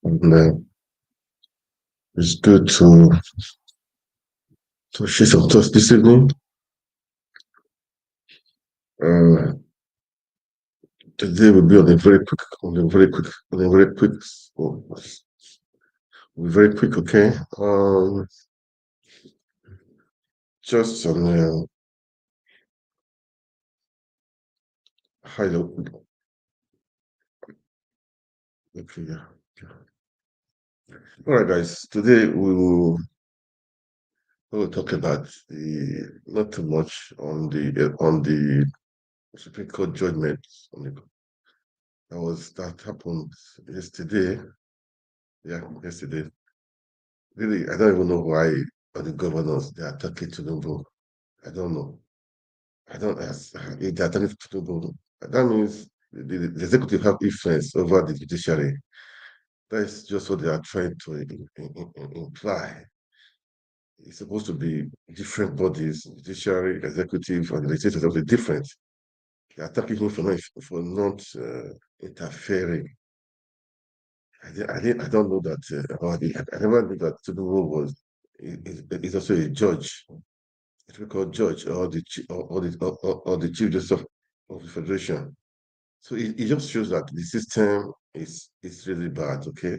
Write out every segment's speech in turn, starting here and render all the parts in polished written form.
And it's good to share some thoughts this evening. Uh, Today will be on a very quick, okay? Just on high level, okay, yeah. All right, guys. Today we will talk about the not too much on the Supreme Court judgment on the, that happened yesterday. Yeah, yesterday. Really, I don't even know why all the governors they are attacking Tinubu. I don't know. I don't ask if they are attacking Tinubu. That means the executive have influence over the judiciary. That is just what they are trying to imply. It's supposed to be different bodies, judiciary, executive, and legislative are different. They are attacking him for not interfering. I don't know that about it. I never knew that Tinubu is also a judge. It we call judge or the chief justice of the federation. So it just shows that the system is really bad. Okay,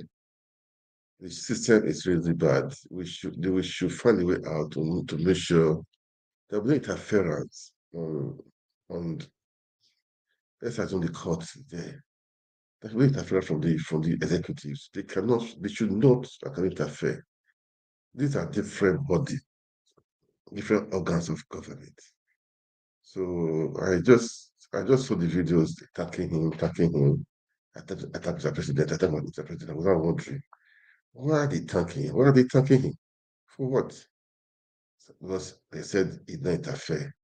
the system is really bad. We should find a way out to make sure there will be no interference on let's assume the court there. There will be interference from the executives. They should not interfere. These are different bodies, different organs of government. So I just saw the videos attacking him. Attack Mr. President, attack Mr. President. I was not wondering why are they attacking him? Why are they attacking him? For what? Because they said it not interfere.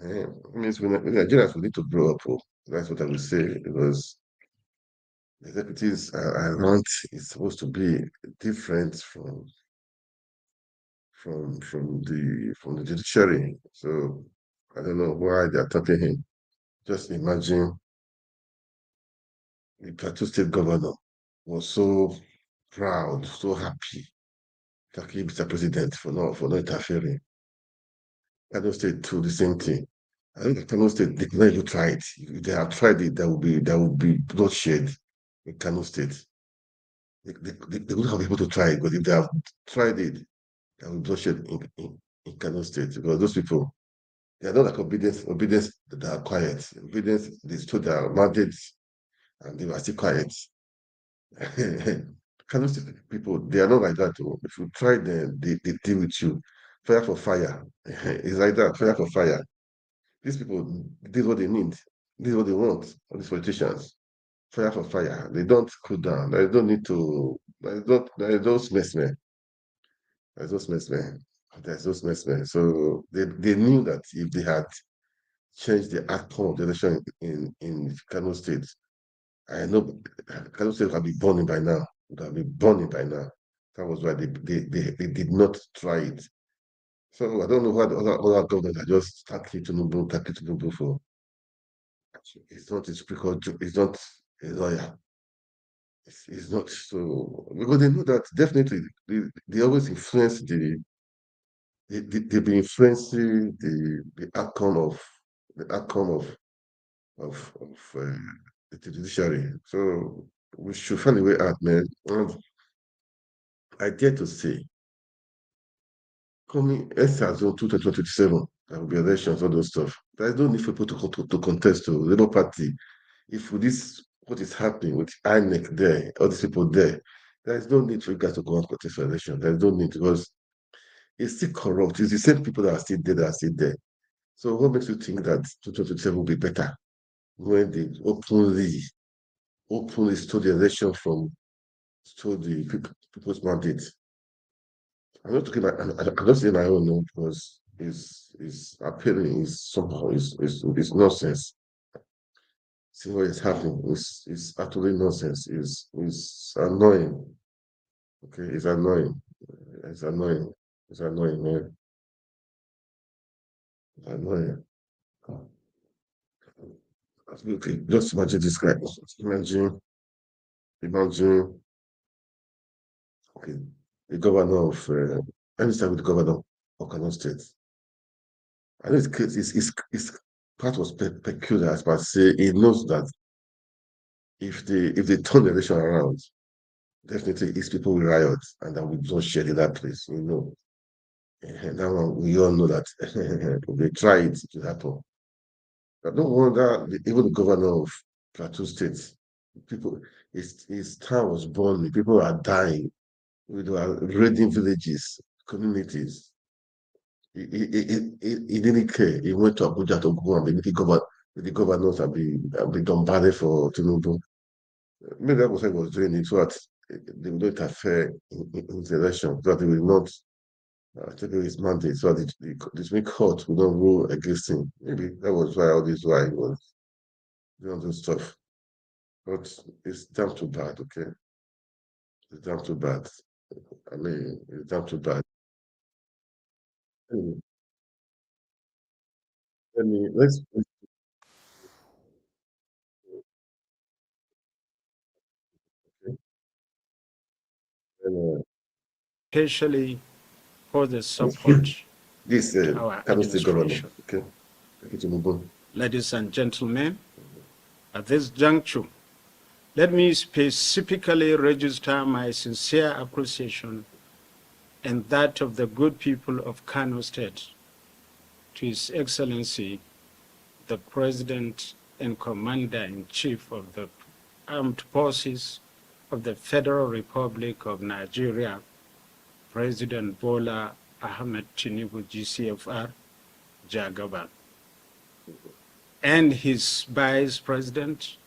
It means we Nigerians we need to grow up. Oh. That's what I would say because the executives are not is supposed to be different from the judiciary. So I don't know why they're attacking him. Just imagine the Plateau State governor was so proud, so happy, thanking Mr. President for not interfering. Kano State too, the same thing. I think Kano State they never even try it. If they have tried it, there will be bloodshed in Kano State. They would have been able to try it, but if they have tried it, there will be bloodshed in Kano State because those people they are not like obedience they are quiet. Obedience they stood their mandates and they were still quiet. Kano State people, they are not like that. Oh. If you try them, they deal with you. Fire for fire. It's like that, fire for fire. These people, this is what they need. This is what they want, all these politicians. Fire for fire. They don't cool down. They don't need to, there is those messmen. There's those messmen. There's those messmen. So they knew that if they had changed the outcome of the election in Kano State, I know Kano State would have been burning by now. Would have been burning by now. That was why they did not try it. So I don't know why the other governors are just tackling Tinubu for. It's not a speaker, it's not a lawyer. It's not so because they know that definitely they always influence they've been influencing the outcome of the judiciary. So we should find a way out, man. And I dare to say, coming SR zone 2027, there will be elections, all those stuff. There is no need for people to contest to Labour Party. If this what is happening with INEC there, all these people there is no need for you guys to go and contest for election. There is no need because it's still corrupt. It's the same people that are still there that are still there. So what makes you think that 2027 will be better when they openly stole the election stole the people's mandate? I'm not talking about I'm not saying my own no because is appealing is somehow is nonsense. See what is happening is absolutely nonsense. Is annoying. Okay, it's annoying. It's annoying. It's annoying, man. It's annoying. Okay, just imagine this guy. Imagine Imagine, okay, the governor of, let me start with the governor of Kano State. I know his part was peculiar, as per say, he knows that if they turn the election around, definitely his people will riot and that will just shed in that place, you know. That one, we all know that if they try it, it will happen. But no wonder even the governor of Plateau State, people, his town was burning, people are dying, we were raiding villages, communities. He didn't care. He went to Abuja to go and be meeting with the governors and be bombarded for TINUBU. Maybe that was what he was doing it so that they will not interfere in his election, so that he will not take away his mandate, so that the Supreme Court will not rule against him. Maybe that was why all this why he was doing all this stuff. But it's damn too bad, okay? It's damn too bad. I mean, it's damn too bad. Anyway, let's okay. And, especially for the support this to our Kano State governor, administration. okay? Thank you, Tinubu. Ladies and gentlemen, at this juncture, let me specifically register my sincere appreciation and that of the good people of Kano State to His Excellency, the President and Commander-in-Chief of the Armed Forces of the Federal Republic of Nigeria, President Bola Ahmed Tinubu, GCFR, Jagaban, and his Vice President,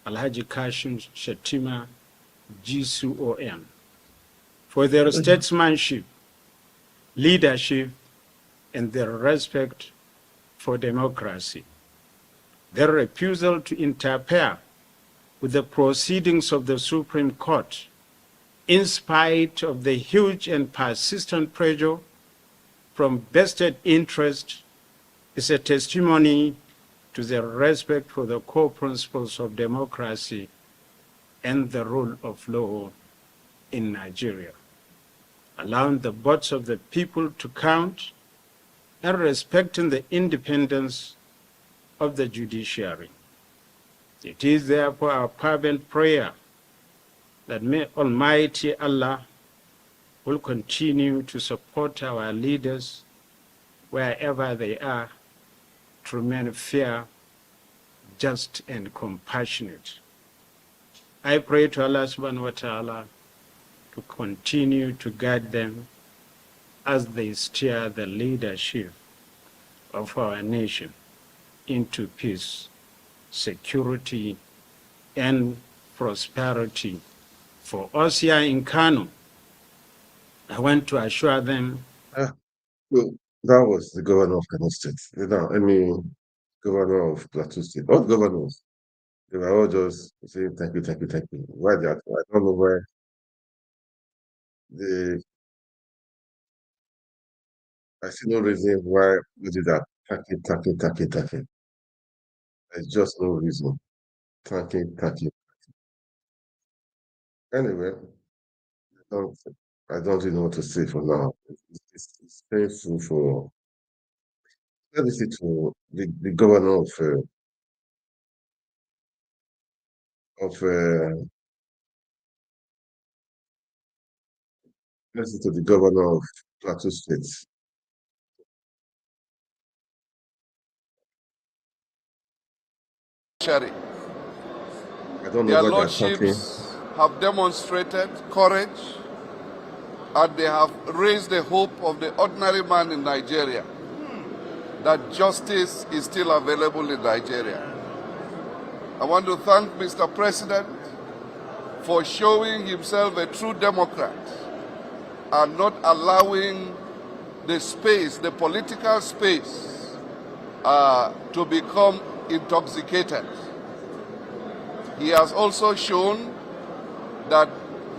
Alhaji Kashim Shettima, GCON, for their statesmanship, leadership, and their respect for democracy. Their refusal to interfere with the proceedings of the Supreme Court, in spite of the huge and persistent pressure from vested interests, is a testimony to their respect for the core principles of democracy and the rule of law in Nigeria, allowing the votes of the people to count and respecting the independence of the judiciary. It is therefore our fervent prayer that may Almighty Allah will continue to support our leaders wherever they are, to remain fair, just, and compassionate. I pray to Allah subhanahu wa ta'ala to continue to guide them as they steer the leadership of our nation into peace, security, and prosperity. For us here in Kano, I want to assure them. So that was the governor of Kano State. Now, I mean, governor of Plateau State. All governors, they were all just saying thank you, thank you, thank you. Why that? I don't know why they. I see no reason why we did that. Thank you, thank you, thank you, thank you. There's just no reason. Thank you, thank you. Anyway, I don't, I don't really know what to say for now. It's painful for. Let me say to the governor of listen to the governor of Plateau State. Sherry. I don't know Their why they're talking. lordships have demonstrated courage and they have raised the hope of the ordinary man in Nigeria that justice is still available in Nigeria. I want to thank Mr. President for showing himself a true Democrat and not allowing the space, the political space, to become intoxicated. He has also shown that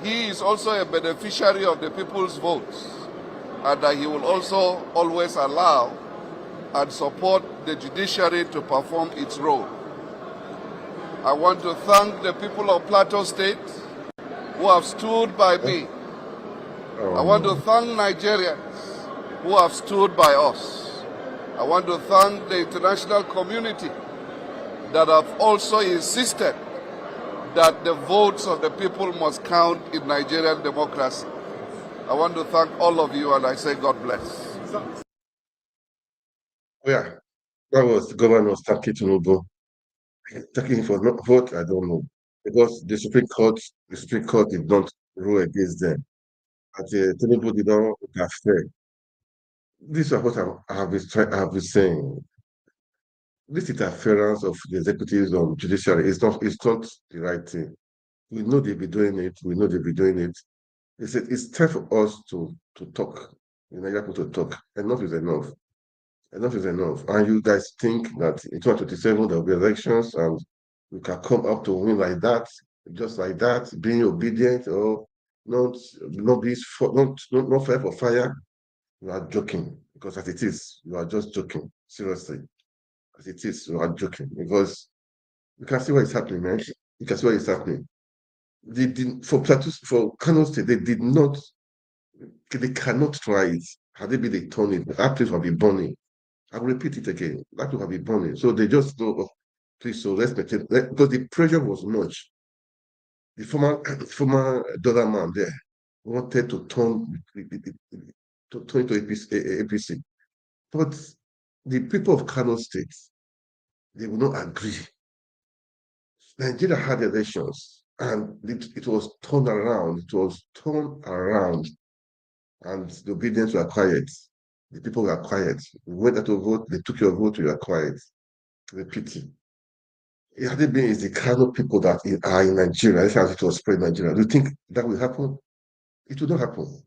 he is also a beneficiary of the people's votes and that he will also always allow and support the judiciary to perform its role. I want to thank the people of Plateau State who have stood by me. I want to thank Nigerians who have stood by us. I want to thank the international community that have also insisted that the votes of the people must count in Nigerian democracy. I want to thank all of you, and I say God bless. Yeah, that was Governor TINUBU. Taking for not vote, I don't know. Because the Supreme Court did not rule against them. But Tinubu did not interfere. This is what I have been saying. This interference of the executives on judiciary is not the right thing. We know they'll be doing it. We know they'll be doing it. It's time for us to talk. You know, you have to talk. Enough is enough. Enough is enough. And you guys think that in 2027 there will be elections and you can come up to win like that, just like that, being obedient or not being not fire for fire. You are joking because as it is, you are just joking. Seriously, as it is, you are joking because you can see what is happening, man. You can see what is happening. They did for Kano State. They cannot try it. Had they been they turn it, that place will be burning. I will repeat it again. That will be burning. So they just know, oh, please, so let's maintain because the pressure was much. The former dollar man there wanted to turn to APC. But the people of Kano State, they will not agree. Nigeria had elections and it was turned around. It was turned around and the obedience were quiet. The people were quiet. We went out to vote, they took your vote, you were quiet. The pity. It had been is the kind of people that are in Nigeria, as it was spread in Nigeria. Do you think that will happen? It will not happen.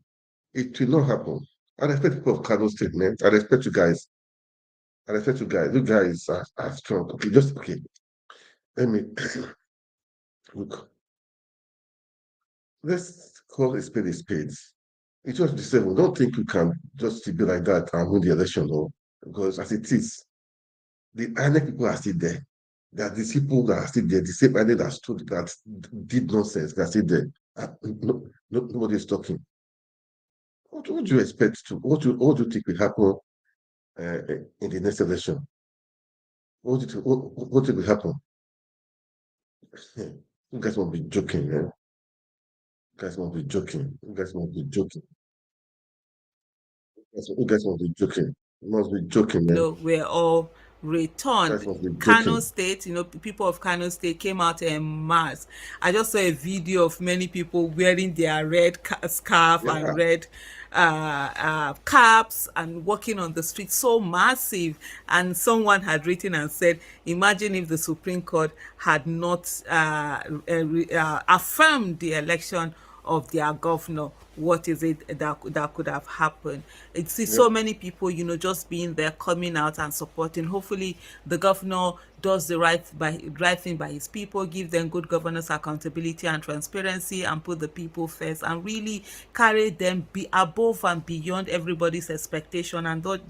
It will not happen. I respect people of Kano State, man. I respect you guys. I respect you guys. You guys are strong. Okay, just okay. Let me look. Let's call a spade a spade. It was the same. Don't think you can just be like that and win the election, no. Because as it is, the INEC people are still there. That these people that are still there, the same INEC that stood that did nonsense, that are still there. Nobody is talking. What do you expect to? What do you think will happen in the next election? What do you think will happen? You guys must be joking, man. You guys must be joking. You guys must be joking. You guys must be joking. You must be joking, man. Were all You guys returned. must be Kano joking. State, people of Kano State came out en masse. I just saw a video of many people wearing their red scarf and Yeah, red caps and walking on the street, so massive. And someone had written and said, imagine if the Supreme Court had not affirmed the election of their governor, what is it that could have happened? It's yeah. so many people, just being there, coming out and supporting. Hopefully the governor does the right thing by his people, give them good governance, accountability and transparency, and put the people first, and really carry them be above and beyond everybody's expectation, and don't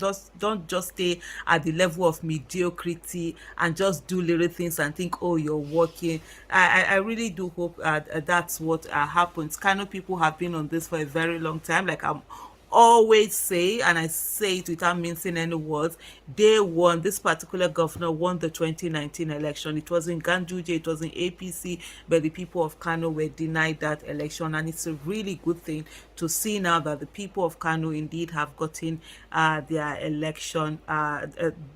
just stay at the level of mediocrity and just do little things and think, oh, you're working. I really do hope that's what happens. Kind of people have been on this for a very long time. Like I'm always say, and I say it without mincing any words, they won. This particular governor won the 2019 election. It was in Ganduje, it was in APC, but the people of Kano were denied that election, and it's a really good thing to see now that the people of Kano indeed have gotten their election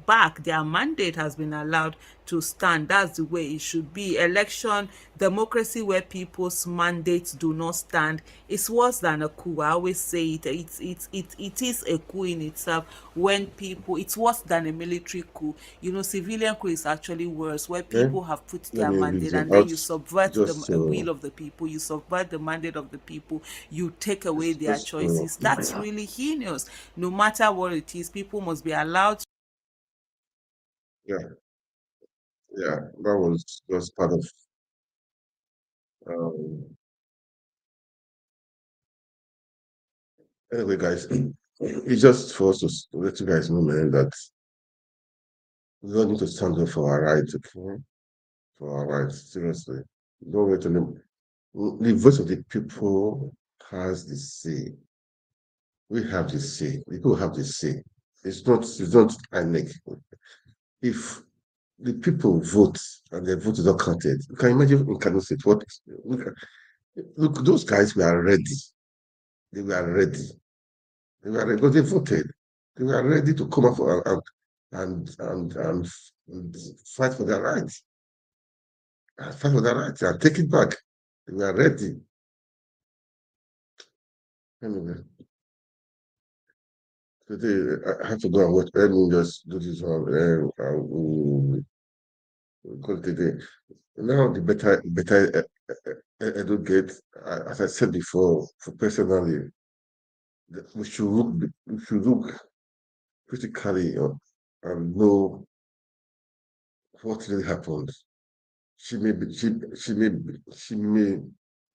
back. Their mandate has been allowed to stand. That's the way it should be. Election democracy where people's mandates do not stand is worse than a coup. I always say it. It is a coup in itself when people. It's worse than a military coup. Civilian coup is actually worse, where Okay. people have put Let their me read mandate them and then out. you subvert Just the will of the people. You subvert the mandate of the people. You take away just their just choices. That's really heinous. No matter what it is, people must be allowed. yeah, yeah. That was just part of um anyway, guys. It's just for us to let you guys know, man, that we all need to stand up for our rights, okay? for our rights. Seriously, don't wait to them. The voice of the people has the say. We have the say. The people have the say. It's not INEC. If the people vote and their vote is not counted, you can imagine in Kano State what look, those guys were ready. They were ready. They were ready because they voted. They were ready to come up and fight for their rights. And fight for their rights and take it back. They were ready. Anyway, today I have to go and watch. Let me just do this one. We'll call it today. Now the better educate. As I said before, for personally, we should look critically and know what really happened. She may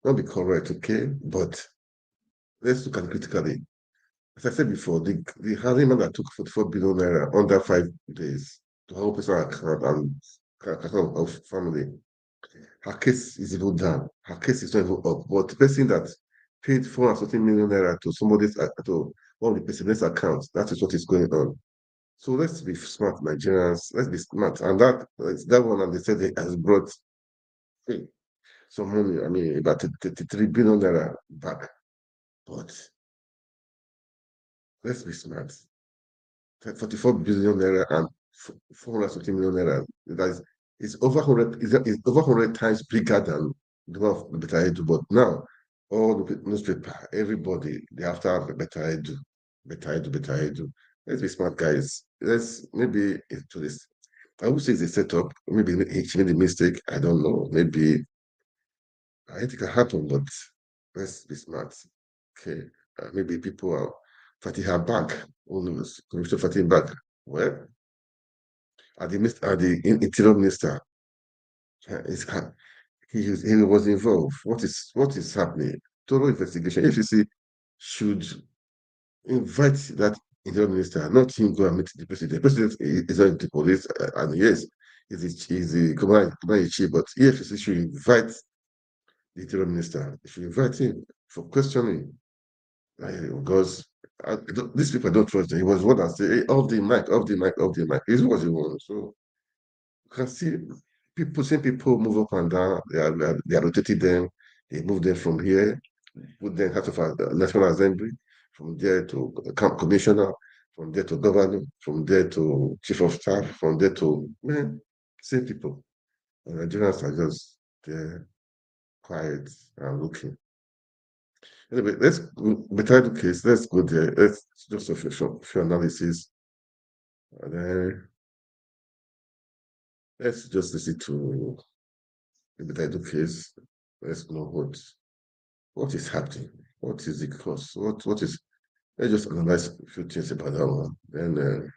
not be correct, okay, but let's look at it critically. As I said before, the Harriman that took 44 billion naira under 5 days to help personal account and account of family, her case is even down. Her case is not even up. But the person that paid 430 million naira to somebody's to one of the president's accounts, that is what is going on. So let's be smart, Nigerians. Let's be smart. And that one, and they said it has brought some money. I mean, about 33 billion naira back. But let's be smart. 44 billion naira and 430 million naira. That is over 100. Is over 100 times bigger than the one of Better Edu. But now, all the newspaper, everybody, they have to have a Better Edu, Better Edu, Better Edu. Let's be smart, guys. Let's maybe to this. I would say it's a setup. Maybe she made a mistake. I don't know. Maybe I think it can happen, but let's be smart. Okay. Maybe people are fighting her back. All of us, fighting back. Well, the interior minister, is he was involved. What is happening? Total investigation. FCC should invite that interior minister, not him go and meet the president. The president is not the police, and yes, he's the commander in chief, but EFCC should invite the interior minister. They should invite him for questioning. Because these people don't trust him. He was one that said, hey, off the mic, off the mic, off the mic. He's what he wants. So you can see seeing people move up and down. They are rotating them. They move them from here, put them out of the National Assembly, from there to camp commissioner, from there to governor, from there to chief of staff, from there to same people. And Nigerians are just there, quiet and looking. Anyway, let's better the case. Let's go there. Let's just a few analysis, and then let's just listen to the better the case. Let's know what is happening. What is the cause? What is? Let's just analyze a few things about that one. Then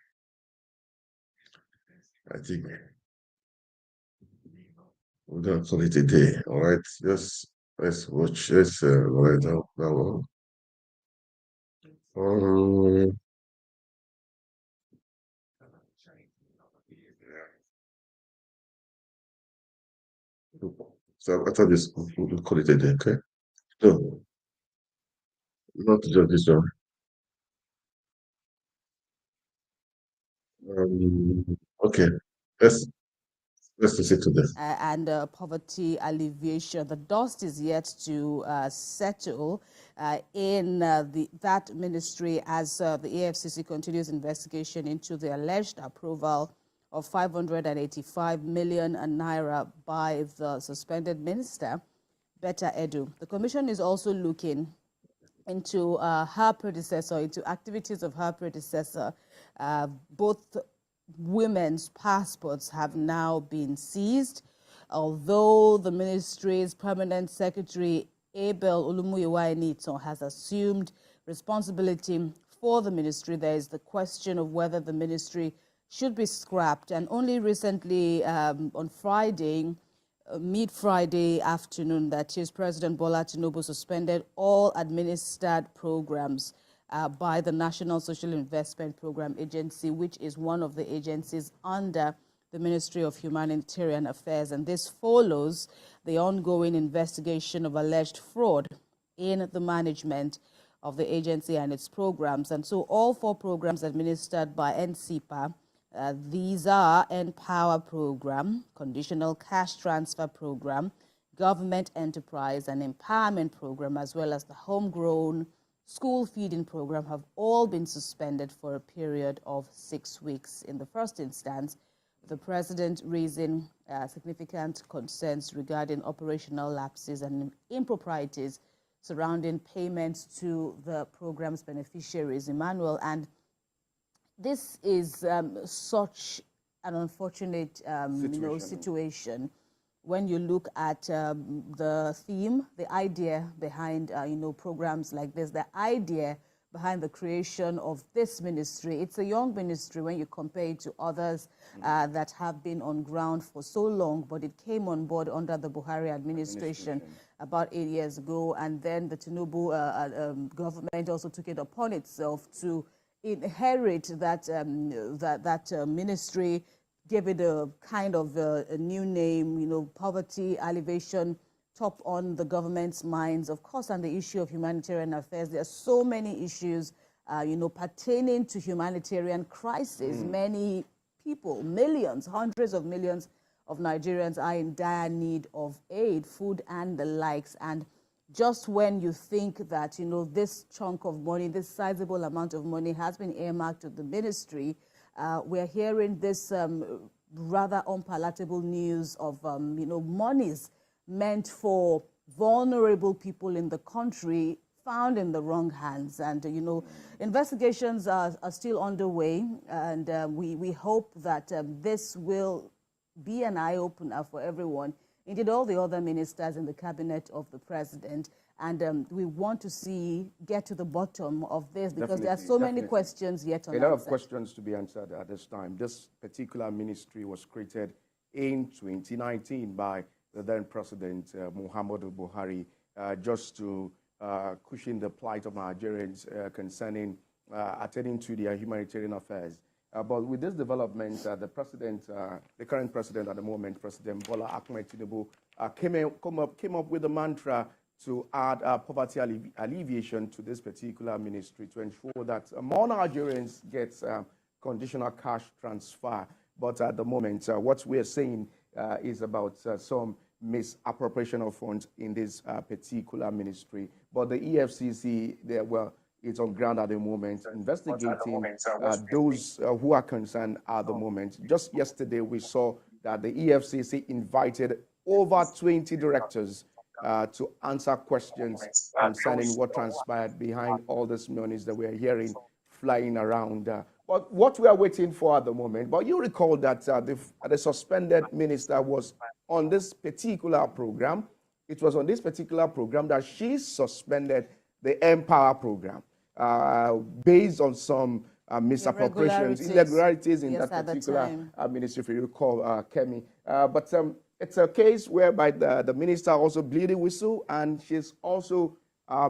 I think we're gonna call it a day. All right. Just let's watch. Let's write down that one. Um, so after this, we'll call it a day. Okay. No, not just this one. Okay. Let's let's listen to this. And poverty alleviation. The dust is yet to settle in that ministry as the AFCC continues investigation into the alleged approval of 585 million naira by the suspended minister, Betta Edu. The commission is also looking into her predecessor, into activities of her predecessor. Both women's passports have now been seized, although the ministry's permanent secretary, Abel Olumuyiwa has assumed responsibility for the ministry. There is the question of whether the ministry should be scrapped. And only recently, on Friday, mid-Friday afternoon, that is, President Bola TINUBU suspended all administered programs by the National Social Investment Program Agency, which is one of the agencies under the Ministry of Humanitarian Affairs. And this follows the ongoing investigation of alleged fraud in the management of the agency and its programs. And so all 4 programs administered by NCPA, these are Empower Program, Conditional Cash Transfer Program, Government Enterprise and Empowerment Program, as well as the Homegrown School Feeding Program, have all been suspended for a period of 6 weeks. In the first instance, the President raising significant concerns regarding operational lapses and improprieties surrounding payments to the program's beneficiaries, Emmanuel. And this is such an unfortunate situation when you look at the theme, the idea behind programs like this, the idea behind the creation of this ministry. It's a young ministry when you compare it to others that have been on ground for so long, but it came on board under the Buhari administration about 8 years ago, and then the TINUBU government also took it upon itself to inherit that ministry, gave it a kind of a new name, poverty alleviation, top on the government's minds, of course, and the issue of humanitarian affairs. There are so many issues, pertaining to humanitarian crisis. Many people, millions, hundreds of millions of Nigerians are in dire need of aid, food and the likes. And just when you think that, this chunk of money, this sizable amount of money has been earmarked to the ministry, we're hearing this rather unpalatable news of, monies meant for vulnerable people in the country found in the wrong hands. And, investigations are still underway, and we hope that this will be an eye-opener for everyone, indeed all the other ministers in the cabinet of the president. And we want to get to the bottom of this, because there are so many questions yet unanswered. A lot of questions to be answered at this time. This particular ministry was created in 2019 by the then President Muhammadu Buhari, just to cushion the plight of Nigerians concerning attending to their humanitarian affairs. But with this development, the current president at the moment, President Bola Ahmed Tinubu, came up with the mantra to add poverty alleviation to this particular ministry to ensure that more Nigerians get conditional cash transfer. But at the moment, what we are saying is about some misappropriation of funds in this particular ministry. But the EFCC, it's on ground at the moment, investigating those who are concerned at the moment. Just yesterday, we saw that the EFCC invited over 20 directors to answer questions concerning what transpired behind all these monies that we're hearing flying around. But what we are waiting for at the moment, but you recall that the suspended minister was on this particular program. It was on this particular program that she suspended the Empower program based on some misappropriations, irregularities in that particular ministry, if you recall, Kemi. But it's a case whereby the minister also blew the whistle, and she's also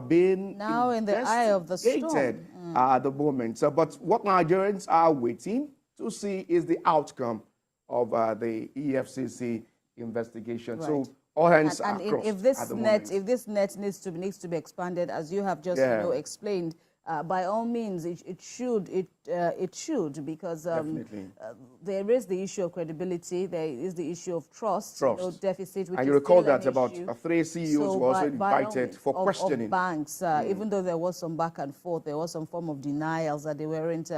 being now in the eye of the storm at the moment. But what Nigerians are waiting to see is the outcome of the EFCC investigation. Right. So all hands are crossed. If this net needs to be expanded, as you have just explained, by all means, it should, because there is the issue of credibility, there is the issue of trust. Deficit. Which and you recall that about 3 CEOs were also invited for questioning. Of banks, even though there was some back and forth, there was some form of denials that they weren't.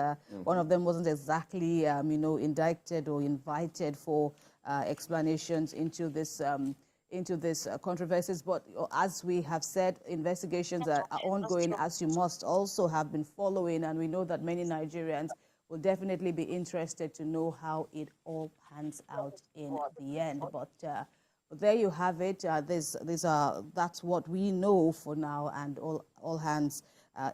One of them wasn't exactly, indicted or invited for explanations into this. Controversies, but as we have said, investigations are ongoing, as you must also have been following, and we know that many Nigerians will definitely be interested to know how it all pans out in the end. But there you have it. That's what we know for now, and all hands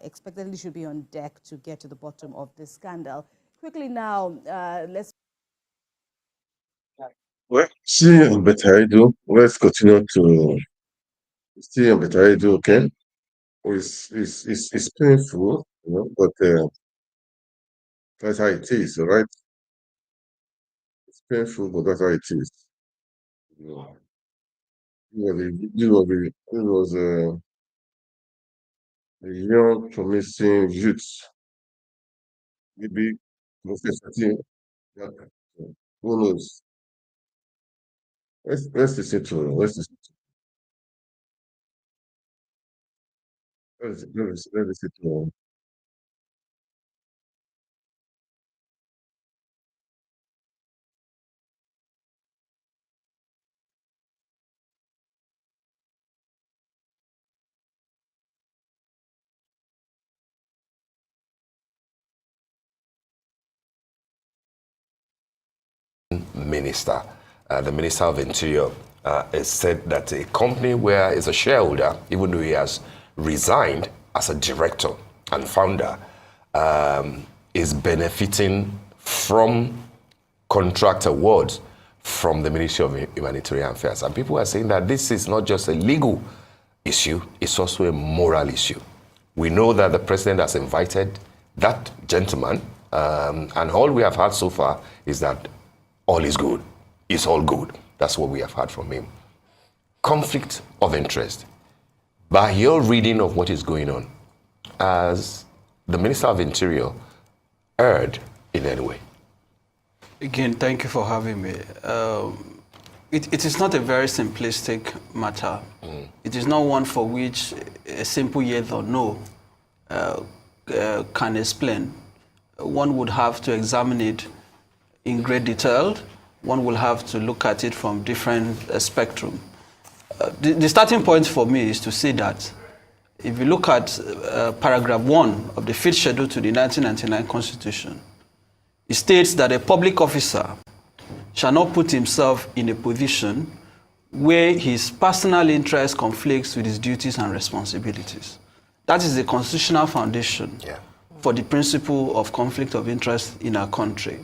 expectedly should be on deck to get to the bottom of this scandal. Quickly now, let's. Well, see on Betaido, let's continue to see on Betaido, okay? It's painful, but that's how it is, all right? It's painful, but that's how it is. You know, it was a young, promising youth. Maybe Professor Tim. Yeah. Who knows? Let's listen to let's listen to Minister, the Minister of Interior, has said that a company where is a shareholder, even though he has resigned as a director and founder, is benefiting from contract awards from the Ministry of Humanitarian Affairs. And people are saying that this is not just a legal issue, it's also a moral issue. We know that the president has invited that gentleman, and all we have heard so far is that all is good. It's all good. That's what we have heard from him. Conflict of interest. By your reading of what is going on, as the Minister of Interior erred in any way? Again, thank you for having me. It is not a very simplistic matter. It is not one for which a simple yes or no can explain. One would have to examine it in great detail. One will have to look at it from different spectrum. The starting point for me is to see that if you look at paragraph 1 of the 5th schedule to the 1999 Constitution, it states that a public officer shall not put himself in a position where his personal interest conflicts with his duties and responsibilities. That is the constitutional foundation for the principle of conflict of interest in our country.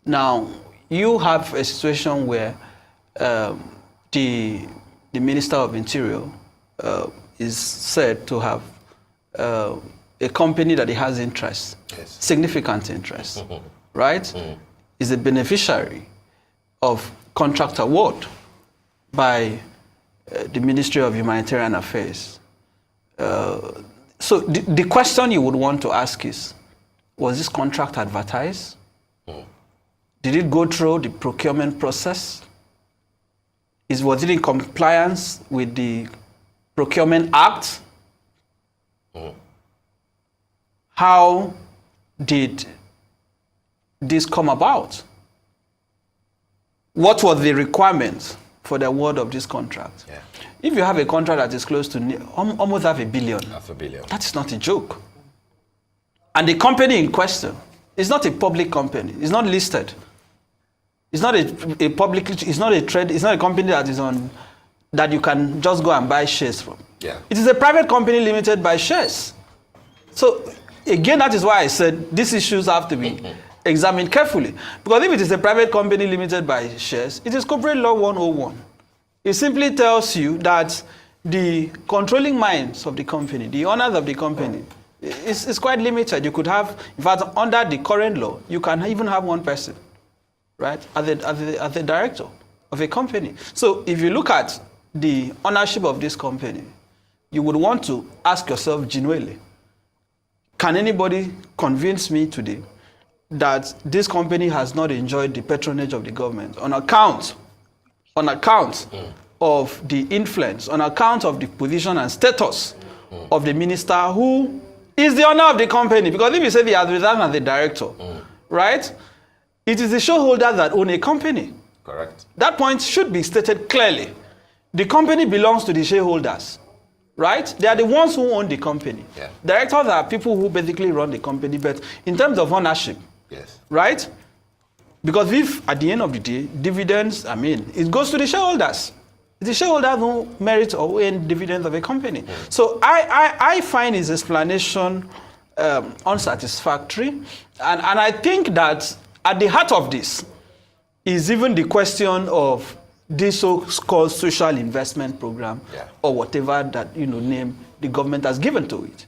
Now, you have a situation where the Minister of Interior is said to have a company that he has interest, significant interest, right? Is a beneficiary of contract award by the Ministry of Humanitarian Affairs. So the question you would want to ask is, was this contract advertised? Did it go through the procurement process? Was it in compliance with the Procurement Act? How did this come about? What were the requirements for the award of this contract? If you have a contract that is close to almost $500 million, that is not a joke. And the company in question is not a public company. It's not listed. It's not a public. It's not a trade. It's not a company that is on that you can just go and buy shares from. It is a private company limited by shares. So again, that is why I said these issues have to be examined carefully. Because if it is a private company limited by shares, it is Corporate Law 101. It simply tells you that the controlling minds of the company, the owners of the company, is quite limited. You could have, in fact, under the current law, you can even have one person, right, as the director of a company. So if you look at the ownership of this company, you would want to ask yourself genuinely, can anybody convince me today that this company has not enjoyed the patronage of the government on account of the influence, on account of the position and status of the minister who is the owner of the company? Because if you say the advisor and the director, right, it is the shareholders that own a company. Correct. That point should be stated clearly. The company belongs to the shareholders, right? They are the ones who own the company. Directors are people who basically run the company, but in terms of ownership, right? Because if at the end of the day, dividends, it goes to the shareholders. It's the shareholders who merit or who earn dividends of a company. So I find his explanation unsatisfactory. And I think that at the heart of this is even the question of this so-called social investment program or whatever that, name the government has given to it.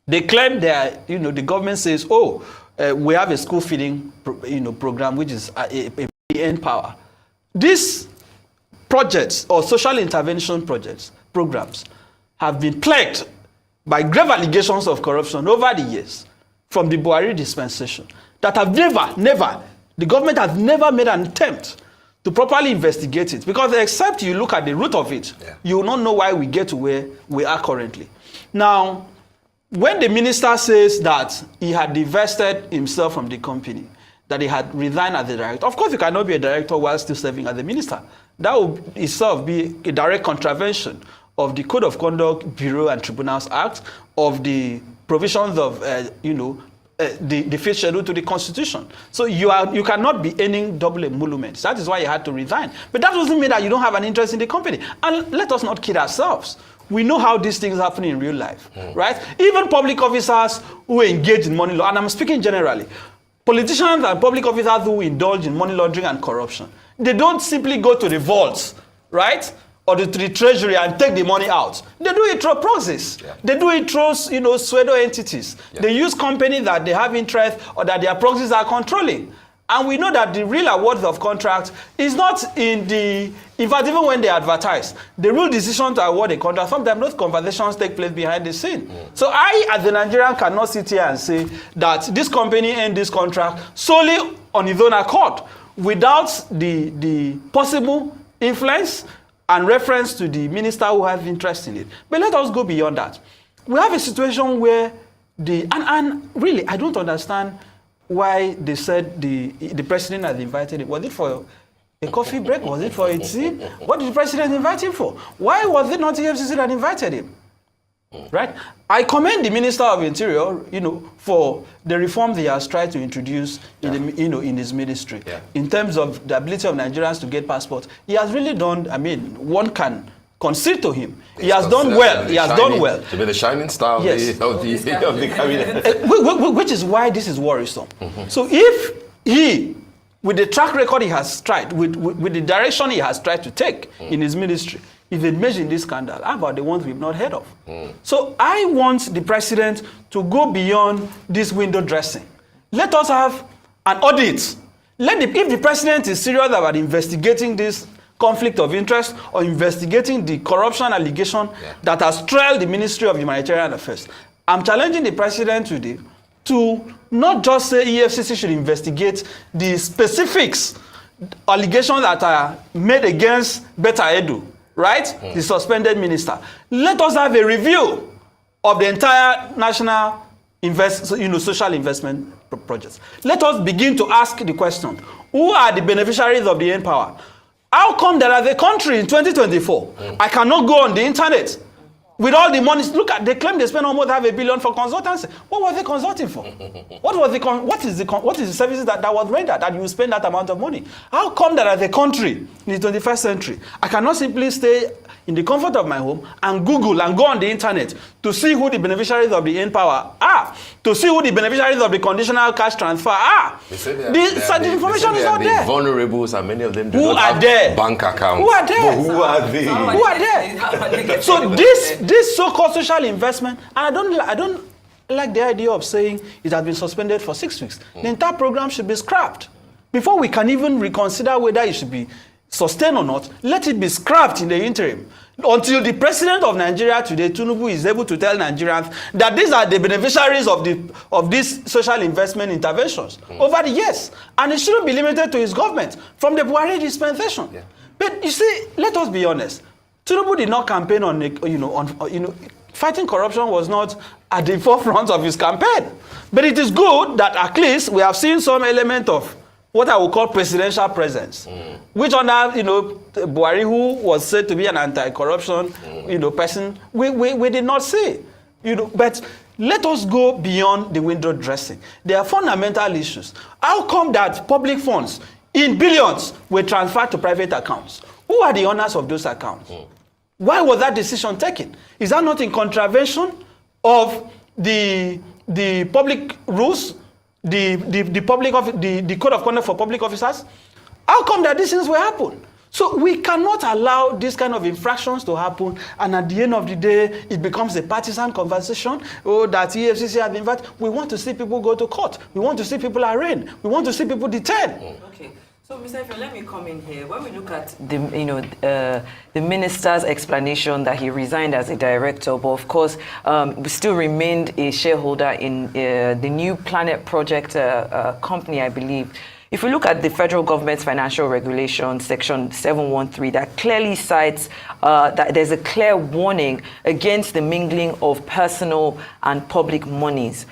They claim that, the government says, we have a school feeding, program, which is a in power, these projects or social intervention projects, programs, have been plagued by grave allegations of corruption over the years from the Buhari dispensation that have the government has never made an attempt to properly investigate it, because except you look at the root of it, you will not know why we get to where we are currently. Now, when the minister says that he had divested himself from the company, that he had resigned as the director, of course you cannot be a director while still serving as the minister. That would itself be a direct contravention of the Code of Conduct, Bureau and Tribunals Act, of the provisions of, the fifth schedule to the Constitution. So you cannot be earning double emoluments. That is why you had to resign. But that doesn't mean that you don't have an interest in the company. And let us not kid ourselves. We know how these things happen in real life, right? Even public officers who engage in money laundering, and I'm speaking generally, politicians and public officers who indulge in money laundering and corruption, they don't simply go to the vaults, right? Or to the treasury and take the money out. They do it through proxies. Yeah. They do it through, pseudo entities. Yeah. They use companies that they have interest or that their proxies are controlling. And we know that the real awards of contracts is not in in fact, even when they advertise, the real decision to award a contract, sometimes those conversations take place behind the scene. So I, as a Nigerian, cannot sit here and say that this company earned this contract solely on its own accord, without the possible influence and reference to the minister who has interest in it. But let us go beyond that. We have a situation where and really, I don't understand why they said the president had invited him. Was it for a coffee break? Was it for a tea? What did the president invite him for? Why was it not the FCC that invited him? Right? I commend the Minister of Interior, for the reforms he has tried to introduce in his ministry. Yeah. In terms of the ability of Nigerians to get passports, he has really done. I mean, one can concede to him. He has done well. He has done well. To be the shining star of the cabinet. Which is why this is worrisome. So if he, with the track record he has tried, with the direction he has tried to take in his ministry, if they mention this scandal, how about the ones we've not heard of? So I want the president to go beyond this window dressing. Let us have an audit. If the president is serious about investigating this conflict of interest or investigating the corruption allegation that has trailed the Ministry of Humanitarian Affairs, I'm challenging the president today to not just say EFCC should investigate the specifics, allegations that are made against Betta Edu, right? The suspended minister. Let us have a review of the entire national social investment projects. Let us begin to ask the question, who are the beneficiaries of the N-Power? How come that as a country in 2024, I cannot go on the internet with all the money? Look at, they claim they spend almost $500 billion for consultancy. What was they consulting for? What is the services that was rendered that you spend that amount of money? How come that as a country in the 21st century, I cannot simply stay in the comfort of my home and Google and go on the internet to see who the beneficiaries of the N-Power are, to see who the beneficiaries of the conditional cash transfer are? The information is not there. Vulnerables, and many of them do not have bank accounts. Who are there? Who are they? Who are there? So this so-called social investment, and I don't like the idea of saying it has been suspended for 6 weeks. The entire program should be scrapped before we can even reconsider whether it should be sustained or not. Let it be scrapped in the interim until the president of Nigeria today, TINUBU, is able to tell Nigerians that these are the beneficiaries of these social investment interventions over the years, and it shouldn't be limited to his government from the Buhari dispensation. Yeah. But you see, let us be honest. TINUBU did not campaign on fighting corruption was not at the forefront of his campaign. But it is good that at least we have seen some element of what I would call presidential presence, which under Buhari, who was said to be an anti-corruption person, we did not see. But let us go beyond the window dressing. There are fundamental issues. How come that public funds in billions were transferred to private accounts? Who are the owners of those accounts? Why was that decision taken? Is that not in contravention of the public rules, the code of conduct for public officers? How come that these things will happen? So we cannot allow this kind of infractions to happen, and at the end of the day, it becomes a partisan conversation. Oh, that EFCC has invited. We want to see people go to court. We want to see people arraigned. We want to see people detained. Okay. So, Mr. Ife, let me come in here. When we look at the minister's explanation that he resigned as a director, but of course, still remained a shareholder in the New Planet Project company, I believe. If we look at the federal government's financial regulation, section 713, that clearly cites that there's a clear warning against the mingling of personal and public monies.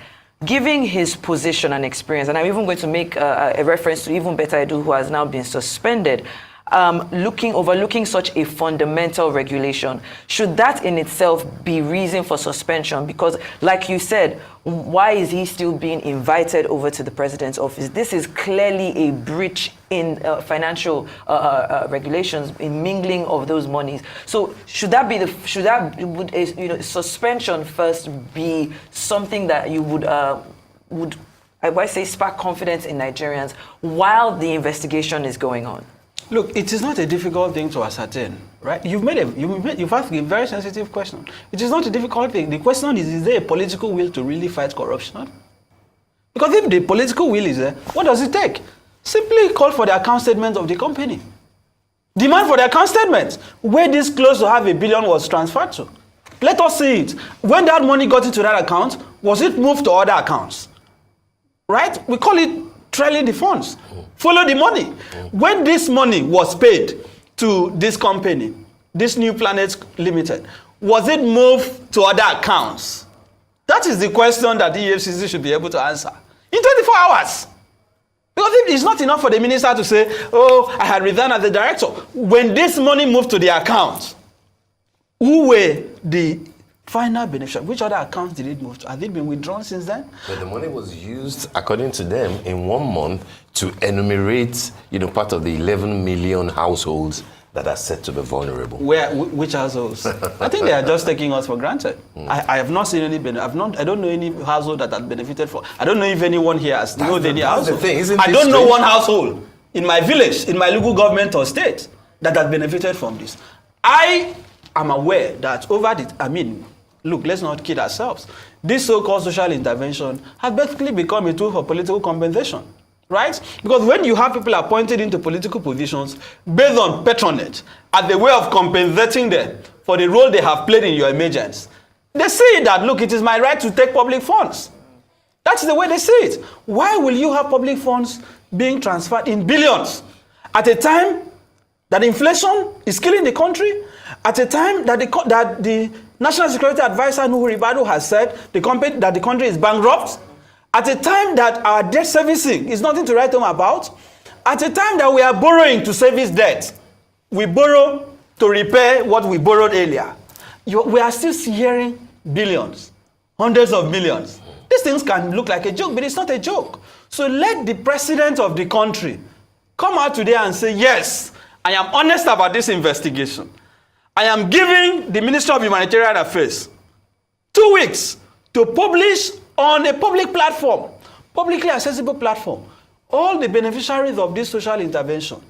Given his position and experience, and I'm even going to make a reference to even Betta Edu, who has now been suspended, overlooking such a fundamental regulation, should that in itself be reason for suspension? Because, like you said, why is he still being invited over to the president's office? This is clearly a breach in financial regulations, in mingling of those monies. So, would suspension first be something that you would I say spark confidence in Nigerians while the investigation is going on? Look, it is not a difficult thing to ascertain, right? You've asked a very sensitive question. It is not a difficult thing. The question is there a political will to really fight corruption? Because if the political will is there, what does it take? Simply call for the account statement of the company. Demand for the account statement, where this close to $500 million was transferred to. Let us see it. When that money got into that account, was it moved to other accounts? Right? We call it trailing the funds. Follow the money. When this money was paid to this company, this New Planet Limited, was it moved to other accounts? That is the question that the EFCC should be able to answer in 24 hours. Because it's not enough for the minister to say, oh, I had resigned as the director. When this money moved to the account, who were the final beneficiary? Which other accounts did it move to? Have they been withdrawn since then? But the money was used, according to them, in 1 month to enumerate, part of the 11 million households that are said to be vulnerable. Which households? I think they are just taking us for granted. I have not seen any benefit. I don't know any household that has benefited from. I don't know if anyone here has known any household. I don't know one household in my village, in my local government or state that has benefited from this. I am aware that look, let's not kid ourselves. This so-called social intervention has basically become a tool for political compensation, right? Because when you have people appointed into political positions based on patronage as a way of compensating them for the role they have played in your emergence, they see that, look, it is my right to take public funds. That's the way they see it. Why will you have public funds being transferred in billions at a time that inflation is killing the country, at a time that the National Security Advisor Nuhu Ribadu has said that the country is bankrupt, at a time that our debt servicing is nothing to write home about, at a time that we are borrowing to service debt? We borrow to repair what we borrowed earlier. We are still hearing billions, hundreds of millions. These things can look like a joke, but it's not a joke. So let the president of the country come out today and say, yes, I am honest about this investigation. I am giving the Minister of Humanitarian Affairs 2 weeks to publish on a public platform, publicly accessible platform, all the beneficiaries of this social intervention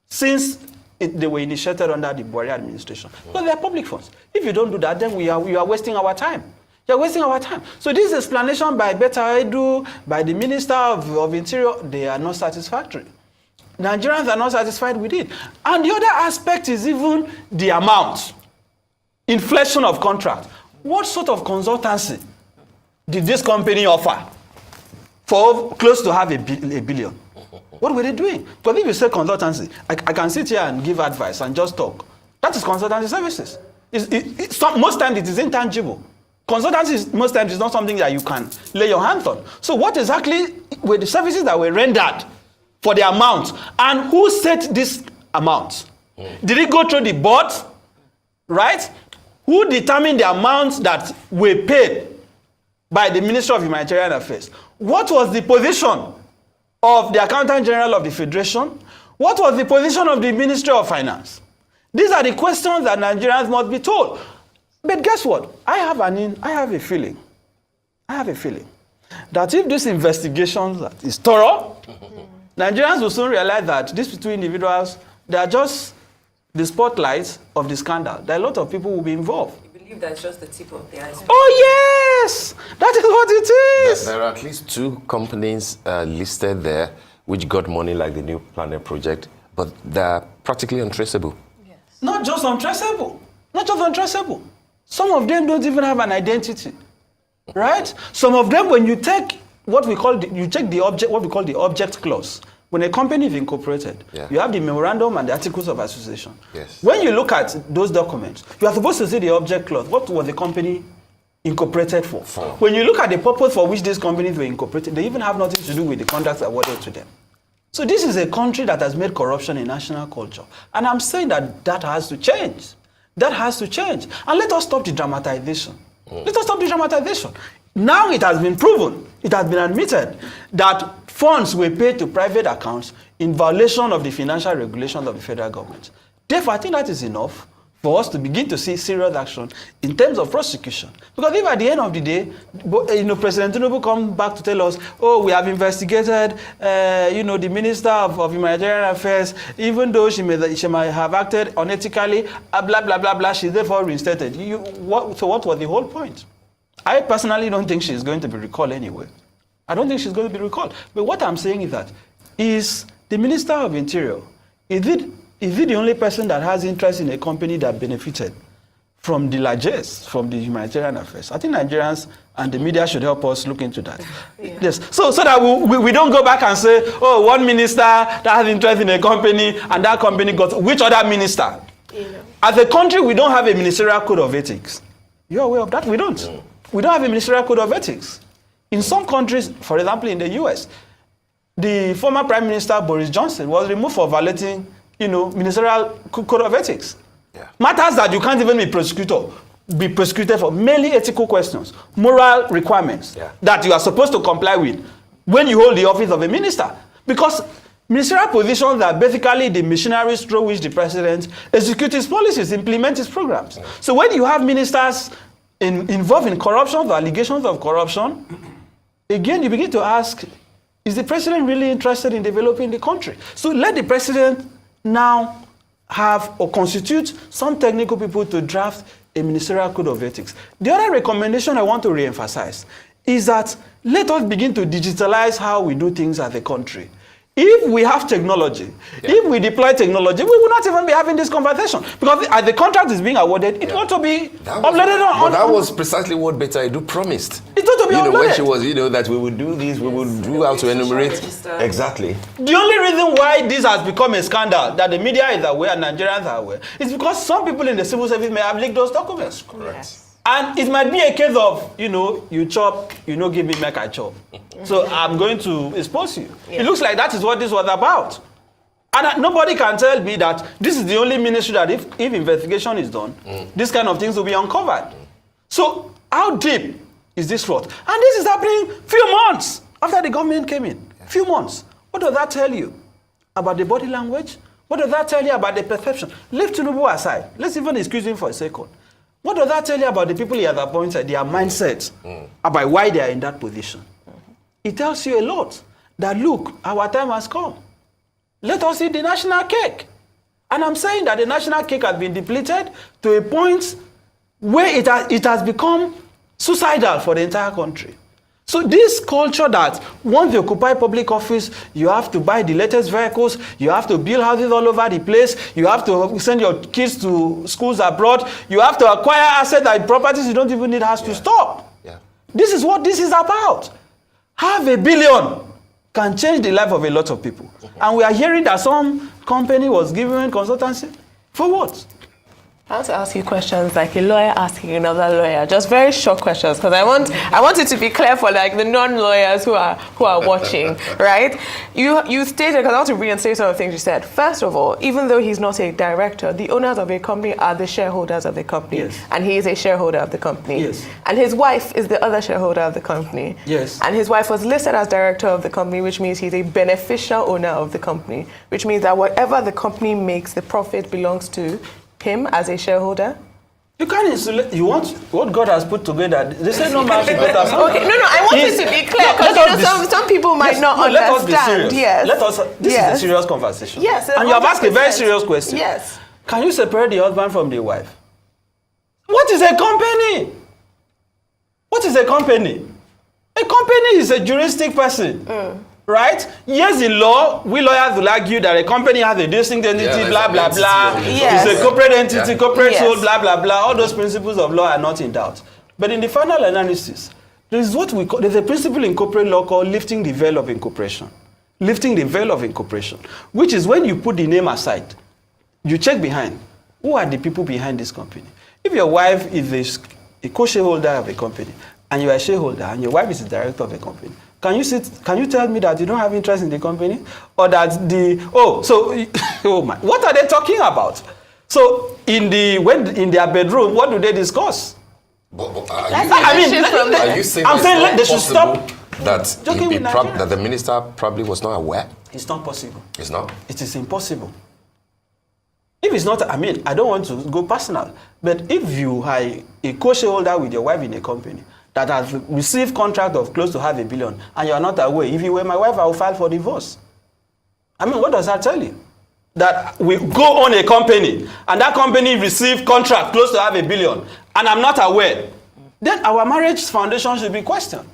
since they were initiated under the Buhari administration. Because they are public funds. If you don't do that, then we are wasting our time. You're wasting our time. So this explanation by Betta Edu, by the Minister of Interior, they are not satisfactory. Nigerians are not satisfied with it. And the other aspect is even the amount. Inflation of contract. What sort of consultancy did this company offer for close to $500 million? What were they doing? But if you say consultancy, I can sit here and give advice and just talk. That is consultancy services. Most times it is intangible. Consultancy most times is not something that you can lay your hands on. So what exactly were the services that were rendered for the amount? And who set this amount? Did it go through the board? Right? Who determined the amounts that were paid by the Minister of Humanitarian Affairs? What was the position of the Accountant General of the Federation? What was the position of the Ministry of Finance? These are the questions that Nigerians must be told. But guess what? I have a feeling that if this investigation is thorough, Nigerians will soon realize that these two individuals, they are just the spotlight of the scandal. There are a lot of people who will be involved. You believe that's just the tip of the iceberg? Oh yes! That is what it is! There are at least 2 companies listed there which got money like the New Planet project, but they're practically untraceable. Yes. Not just untraceable. Not just untraceable. Some of them don't even have an identity, right? Some of them, when you take what we call what we call the object clause. When a company is incorporated, you have the memorandum and the articles of association. Yes. When you look at those documents, you are supposed to see the object clause. What was the company incorporated for? When you look at the purpose for which these companies were incorporated, they even have nothing to do with the contracts awarded to them. So this is a country that has made corruption a national culture. And I'm saying that has to change. That has to change. And let us stop the dramatization. Let us stop the dramatization. Now it has been proven, it has been admitted that funds were paid to private accounts in violation of the financial regulations of the federal government. Therefore, I think that is enough for us to begin to see serious action in terms of prosecution. Because if at the end of the day, President TINUBU comes back to tell us, oh, we have investigated, the Minister of Humanitarian Affairs, even though she might have acted unethically, blah, blah, blah, blah, she's therefore reinstated. So what was the whole point? I personally don't think she's going to be recalled anyway. I don't think she's going to be recalled. But what I'm saying is that, is the Minister of Interior, is it the only person that has interest in a company that benefited from the largesse, from the humanitarian affairs? I think Nigerians and the media should help us look into that. Yes. So that we don't go back and say, oh, one minister that has interest in a company and that company got, which other minister? As a country, we don't have a ministerial code of ethics. You're aware of that? We don't. We don't have a ministerial code of ethics. In some countries, for example, in the US, the former Prime Minister Boris Johnson was removed for violating, ministerial code of ethics. Matters that you can't even be prosecuted for, merely ethical questions, moral requirements that you are supposed to comply with when you hold the office of a minister. Because ministerial positions are basically the machineries through which the president executes his policies, implements his programs. So when you have ministers involved in corruption, or allegations of corruption, again, you begin to ask, is the president really interested in developing the country? So let the president now have or constitute some technical people to draft a ministerial code of ethics. The other recommendation I want to re-emphasize is that let us begin to digitalize how we do things as a country. If we have technology, if we deploy technology, we will not even be having this conversation. Because as the contract is being awarded, it ought to be uploaded on. But that was precisely what Beta Edu promised. It ought to be uploaded. When she was, that we would do this, we would do how to enumerate. Exactly. The only reason why this has become a scandal, that the media is aware and Nigerians are aware, is because some people in the civil service may have leaked those documents. Correct. Yes. And it might be a case of, you chop, give me, make I chop. So I'm going to expose you. It looks like that is what this was about. And nobody can tell me that this is the only ministry that if investigation is done, this kind of things will be uncovered. So how deep is this fraud? And this is happening few months after the government came in. Few months. What does that tell you about the body language? What does that tell you about the perception? Leave TINUBU aside. Let's even excuse him for a second. What does that tell you about the people he has appointed, their mindset, about why they are in that position? It tells you a lot that, look, our time has come. Let us eat the national cake. And I'm saying that the national cake has been depleted to a point where it has become suicidal for the entire country. So this culture that once you occupy public office, you have to buy the latest vehicles, you have to build houses all over the place, you have to send your kids to schools abroad, you have to acquire assets and properties you don't even need, has to stop. This is what this is about. $500 million can change the life of a lot of people. And we are hearing that some company was giving consultancy. For what? I want to ask you questions like a lawyer asking another lawyer, just very short questions, because I want it to be clear for like the non-lawyers who are watching, right? You stated, because I want to reinstate some of the things you said. First of all, even though he's not a director, the owners of a company are the shareholders of the company, and he is a shareholder of the company, and his wife is the other shareholder of the company, and his wife was listed as director of the company, which means he's a beneficial owner of the company, which means that whatever the company makes, the profit belongs to him as a shareholder. You can't insulate. You want what God has put together. They say no man should better. Okay, no, I want it to be clear, because some people might not understand. Let us be serious. Yes. This is a serious conversation. Yes. And you have asked a very serious question. Yes. Can you separate the husband from the wife? What is a company? What is a company? A company is a juristic person. right? Yes, in law, we lawyers will argue that a company has a distinct entity, blah, blah, blah. Yes. It's a corporate entity, corporate Yes. soul, blah, blah, blah. All those principles of law are not in doubt. But in the final analysis, there's a principle in corporate law called lifting the veil of incorporation. Lifting the veil of incorporation, which is when you put the name aside, you check behind. Who are the people behind this company? If your wife is a co-shareholder of a company, and you are a shareholder, and your wife is the director of a company, can you tell me that you don't have interest in the company? Or that what are they talking about? So in their bedroom, what do they discuss? Are you saying I'm saying they should stop that that the minister probably was not aware? It's not possible. It's not? It is impossible. If it's not, I don't want to go personal, but if you are a co-shareholder with your wife in a company that has received contract of close to $500 million and you are not aware, if you were my wife, I will file for divorce. What does that tell you? That we go on a company and that company received contract close to $500 million and I'm not aware, then our marriage foundation should be questioned.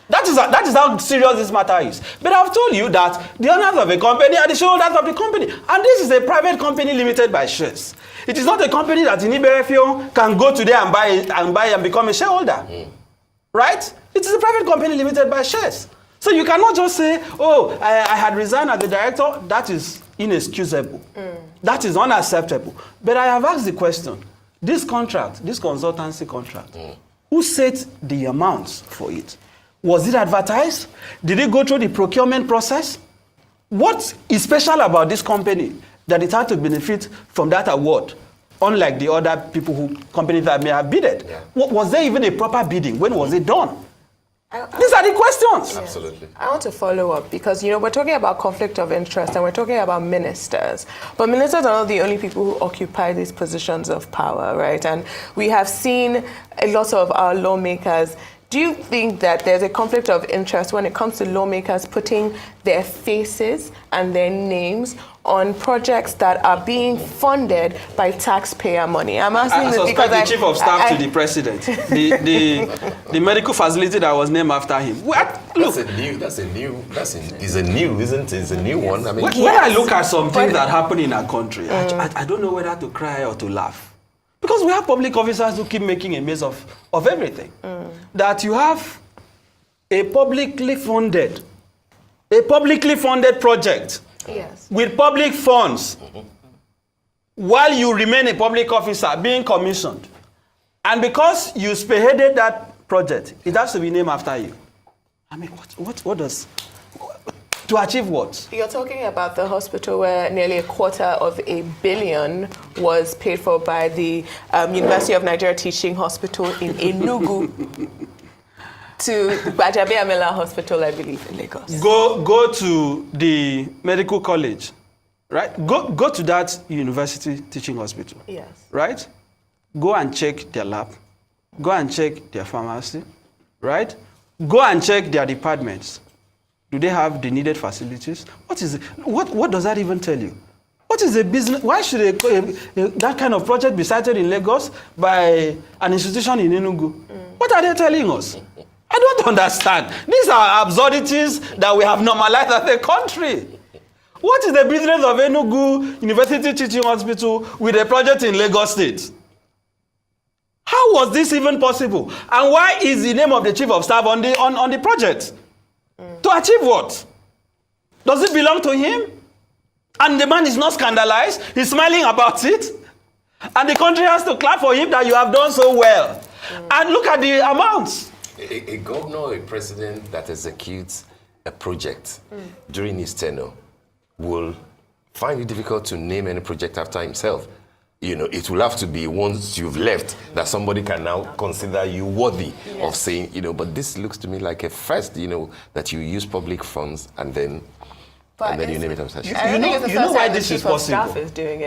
That is how serious this matter is. But I've told you that the owners of a company are the shareholders of the company. And this is a private company limited by shares. It is not a company that Iniberefio can go today and buy and become a shareholder. Right? It is a private company limited by shares. So you cannot just say, oh, I had resigned as the director. That is inexcusable. That is unacceptable. But I have asked the question, this contract, this consultancy contract, who set the amounts for it? Was it advertised? Did it go through the procurement process? What is special about this company that it had to benefit from that award, unlike the other companies that may have bidded? Yeah. Was there even a proper bidding? When was it done? These are the questions. Absolutely. I want to follow up because, we're talking about conflict of interest and we're talking about ministers. But ministers are not the only people who occupy these positions of power, right? And we have seen a lot of our lawmakers. Do you think that there's a conflict of interest when it comes to lawmakers putting their faces and their names on projects that are being funded by taxpayer money? I'm asking this because the chief of staff to the president, the medical facility that was named after him. That's a new, isn't it? It's a new one. When I look at some things that happen in our country, I don't know whether to cry or to laugh. Because we have public officers who keep making a mess of everything. That you have a publicly funded project with public funds while you remain a public officer being commissioned. And because you spearheaded that project, it has to be named after you. What does... To achieve what? You're talking about the hospital where nearly $250 million was paid for by the University of Nigeria Teaching Hospital in Enugu to Gbajabi Amila Hospital, I believe, in Lagos. Go to the medical college, right? Go to that university teaching hospital. Yes. Right? Go and check their lab. Go and check their pharmacy. Right? Go and check their departments. Do they have the needed facilities? What does that even tell you? What is the business? Why should that kind of project be cited in Lagos by an institution in Enugu? What are they telling us? I don't understand. These are absurdities that we have normalized as a country. What is the business of Enugu University Teaching Hospital with a project in Lagos State? How was this even possible? And why is the name of the chief of staff on the project? To achieve what? Does it belong to him? And the man is not scandalized. He's smiling about it. And the country has to clap for him that you have done so well. And look at the amounts. A governor or a president that executes a project during his tenure will find it difficult to name any project after himself. It will have to be once you've left that somebody can now consider you worthy of saying, but this looks to me like a first, that you use public funds and then you name it after. You know why this is possible?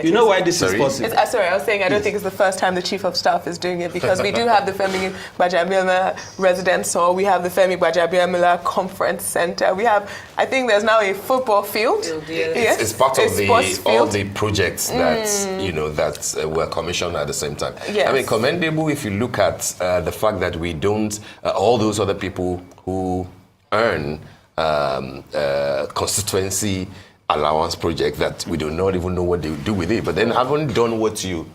You know why this is possible? Sorry, I was saying I don't think it's the first time the chief of staff is doing it because we do have the Femi Gbajabiamila Residence Hall, we have the Femi Gbajabiamila Conference Center, we have, I think there's now a football field. Yes. It's part of all the projects that that were commissioned at the same time. Yes. Commendable if you look at the fact that we don't all those other people who earn constituency allowance project that we do not even know what they do with it. But then haven't done what you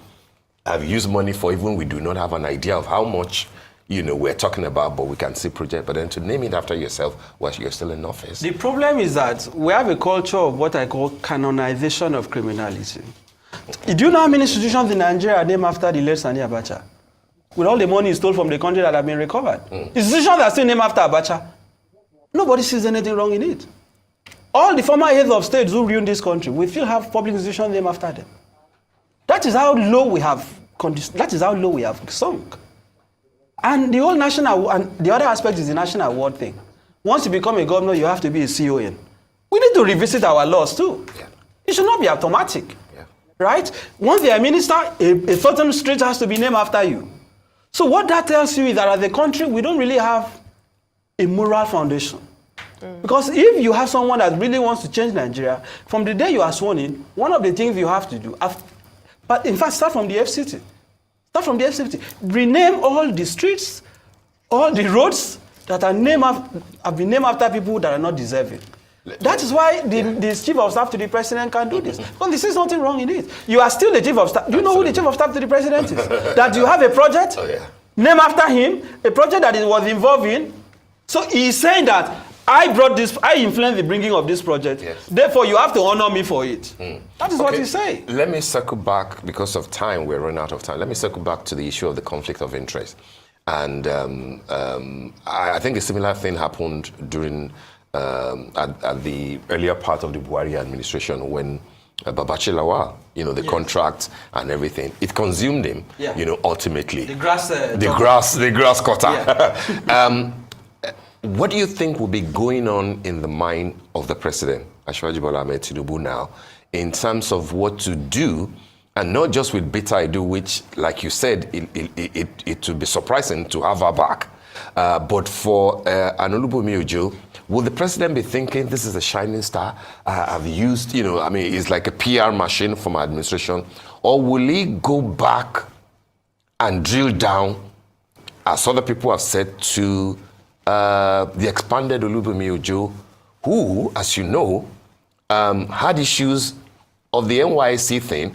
have used money for, even we do not have an idea of how much, we're talking about, but we can see project. But then to name it after yourself while you're still in office. The problem is that we have a culture of what I call canonization of criminality. Do you know how many institutions in Nigeria are named after the late Sani Abacha? With all the money he stole from the country that have been recovered. Institutions that are still named after Abacha. Nobody sees anything wrong in it. All the former heads of states who ruined this country, we still have public institutions named after them. That is how low we have sunk. And the whole national, and the other aspect is the national award thing. Once you become a governor, you have to be a CON. We need to revisit our laws too. Yeah. It should not be automatic. Yeah. Right? Once you're a minister, a certain street has to be named after you. So what that tells you is that as a country, we don't really have a moral foundation. Because if you have someone that really wants to change Nigeria, from the day you are sworn in, one of the things you have to do, but in fact, start from the FCT. Start from the FCT. Rename all the streets, all the roads that are have been named after people that are not deserving. That is why the chief of staff to the president can do this. Because there is nothing wrong in it. You are still the chief of staff. Do you know who the chief of staff to the president is? That you have a project, named after him, a project that he was involved in. So he is saying that I influenced the bringing of this project. Yes. Therefore, you have to honor me for it. That is what he's saying. Let me circle back, because of time, we're running out of time. Let me circle back to the issue of the conflict of interest. And I think a similar thing happened during, at the earlier part of the Buhari administration when Babachi Lawal, the contract and everything, it consumed him, ultimately. The grass cutter. Yeah. What do you think will be going on in the mind of the president, Asiwaju Bola Ahmed Tinubu, now, in terms of what to do, and not just with Beta Edu, which, like you said, it would be surprising to have her back, but for Tunji-Ojo, will the president be thinking this is a shining star? I've used, it's like a PR machine for my administration, or will he go back and drill down, as other people have said, to the expanded Tunji-Ojo, who, as you know, had issues of the NYSC thing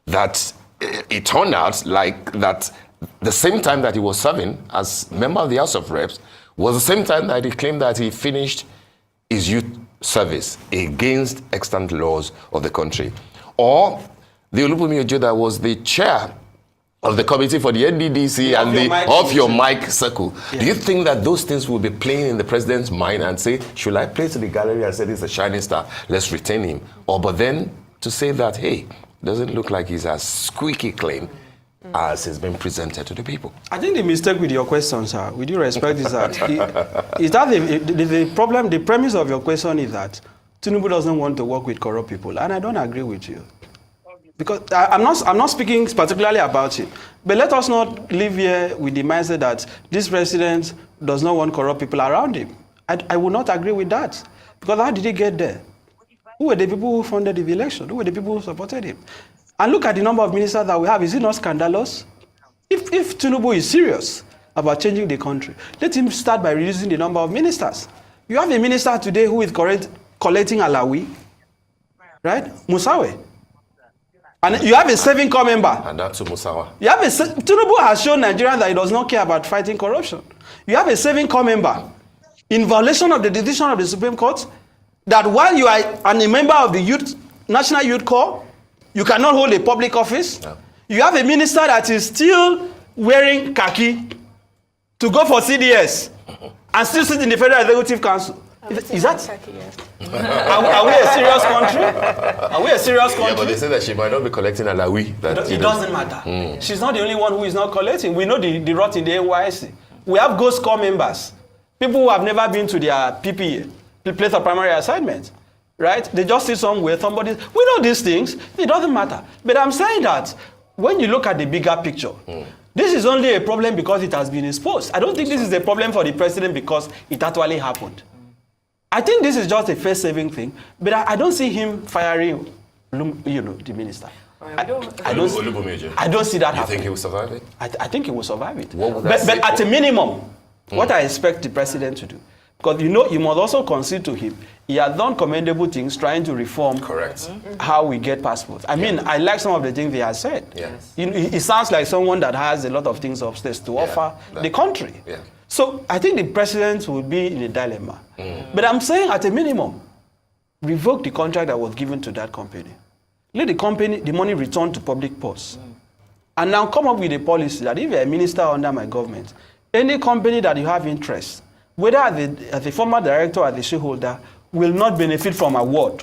that it turned out like that the same time that he was serving as member of the House of Reps was the same time that he claimed that he finished his youth service against extant laws of the country. Or the Tunji-Ojo that was the chair of the committee for the NDDC and the off your mic circle. Yeah. Do you think that those things will be playing in the president's mind and say, should I play to the gallery and say this is a shining star, let's retain him? Or but then to say that, hey, doesn't look like he's as squeaky clean as has been presented to the people. I think the mistake with your question, sir, with due respect, is that the problem, the premise of your question is that Tinubu doesn't want to work with corrupt people, and I don't agree with you. Because I'm not speaking particularly about it, but let us not live here with the mindset that this president does not want corrupt people around him. I would not agree with that. Because how did he get there? Who were the people who funded the election? Who were the people who supported him? And look at the number of ministers that we have. Is it not scandalous? If Tinubu is serious about changing the country, let him start by reducing the number of ministers. You have a minister today who is collecting alawi, right? Musawe. And you have a saving corps member. And that's Musawa. Tinubu has shown Nigerians that he does not care about fighting corruption. You have a saving corps member in violation of the decision of the Supreme Court that while you are a member of the National Youth Corps, you cannot hold a public office. No. You have a minister that is still wearing khaki to go for CDS and still sit in the Federal Executive Council. Is that? Are we a serious country? Are we a serious country? Yeah, but they say that she might not be collecting alawi. It doesn't matter. She's not the only one who is not collecting. We know the rot in the NYSC. We have ghost corps members, people who have never been to their PPA, the place of primary assignment, right? They just sit somewhere, somebody. We know these things. It doesn't matter. But I'm saying that when you look at the bigger picture, this is only a problem because it has been exposed. I don't think this is a problem for the president because it actually happened. I think this is just a face-saving thing, but I don't see him firing, the minister. I don't see that happening. You think he will survive it? I think he will survive it. But at a minimum, what I expect the president to do, Because you must also concede to him, he has done commendable things trying to reform how we get passports. I mean, I like some of the things he has said. Yes. He sounds like someone that has a lot of things upstairs to offer the country. Yeah. So I think the president will be in a dilemma. But I'm saying at a minimum, revoke the contract that was given to that company. Let the money return to public purse. And now come up with a policy that if you're a minister under my government, any company that you have interest, whether as a former director or as a shareholder, will not benefit from award,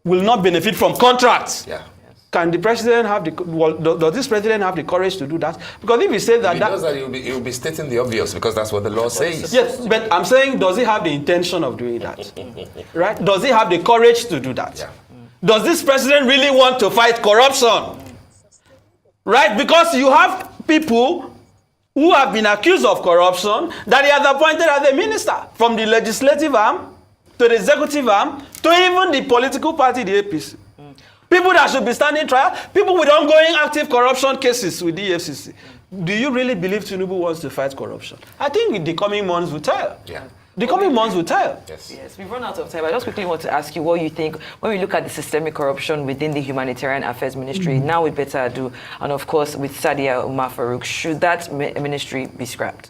will not benefit from contracts. Yeah. Can the president have does this president have the courage to do that? Because if he says that, If he does that, he will be stating the obvious, because that's what the law says. Yes, but I'm saying, does he have the intention of doing that? Right? Does he have the courage to do that? Yeah. Does this president really want to fight corruption? Right? Because you have people who have been accused of corruption that he has appointed as a minister, from the legislative arm to the executive arm to even the political party, the APC. People that should be standing trial, people with ongoing active corruption cases with the EFCC. Do you really believe TINUBU wants to fight corruption? I think the coming months will tell. Yeah. The coming months will tell. Yes, we've run out of time. I just quickly want to ask you what you think when we look at the systemic corruption within the Humanitarian Affairs Ministry, now with Better Ado, and of course with Sadia Umar Farouk. Should that ministry be scrapped?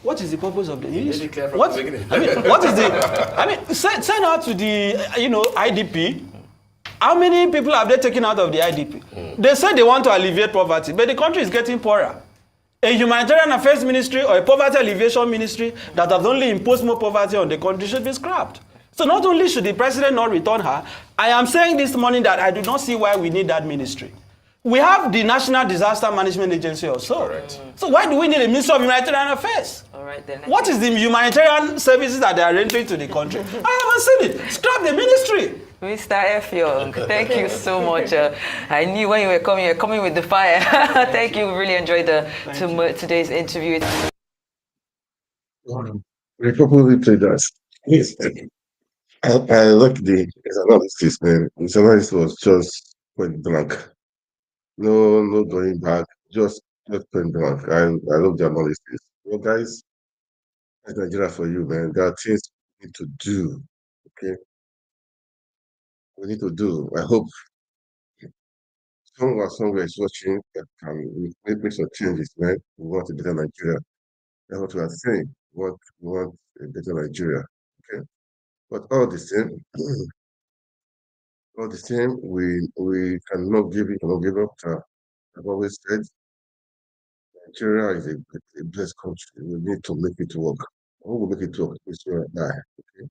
What is the purpose of the ministry? What? What is the? Send out to the IDP. How many people have they taken out of the IDP? They say they want to alleviate poverty, but the country is getting poorer. A humanitarian affairs ministry or a poverty alleviation ministry that has only imposed more poverty on the country should be scrapped. So not only should the president not return her, I am saying this morning that I do not see why we need that ministry. We have the National Disaster Management Agency also. Correct. So why do we need a Ministry of Humanitarian Affairs? All right, then. What is the humanitarian services that they are rendering to the country? I haven't seen it. Scrap the ministry. Mr. F. Young, thank you so much. I knew when you were coming with the fire. Thank you. We really enjoyed today's interview. We probably played that. Yes. I like his analysis, man. His analysis was just point blank. No going back. Just point blank. I love the analysis. Well, guys, that's Nigeria for you, man. There are things we need to do. Okay. We need to do. I hope someone somewhere is watching that can make some changes, man. We want a better Nigeria. That's what we are saying. We want a better Nigeria. Okay. But all the same, we cannot give up. I've always said Nigeria is a blessed country. We need to make it work. Who will make it work? It's you and I. Okay.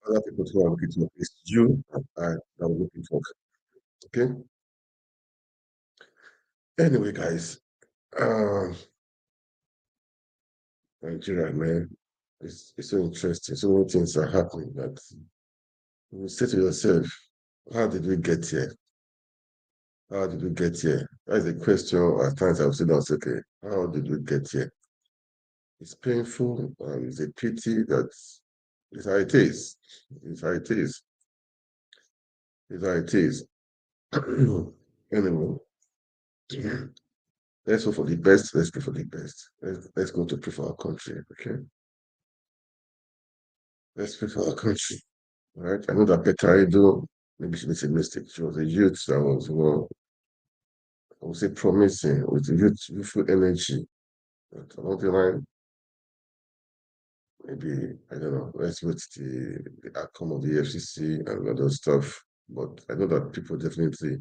But other people who will make it work. It's you and I that will make it work. Okay. Anyway, guys, Nigeria, man, it's so interesting. So many things are happening that you say to yourself, how did we get here? How did we get here? That is a question. At times I would say, okay, how did we get here? It's painful and it's a pity that it's how it is. It's how it is. It's how it is. Anyway, let's hope for the best. Let's pray for the best. Let's go to pray for our country, okay? Let's pray for our country. All right. I know that Peter Edo, maybe she made a mistake. She was a youth that was, I would say promising with youthful energy. But along the line, maybe, I don't know, let's wait the outcome of the FCC and other stuff. But I know that people definitely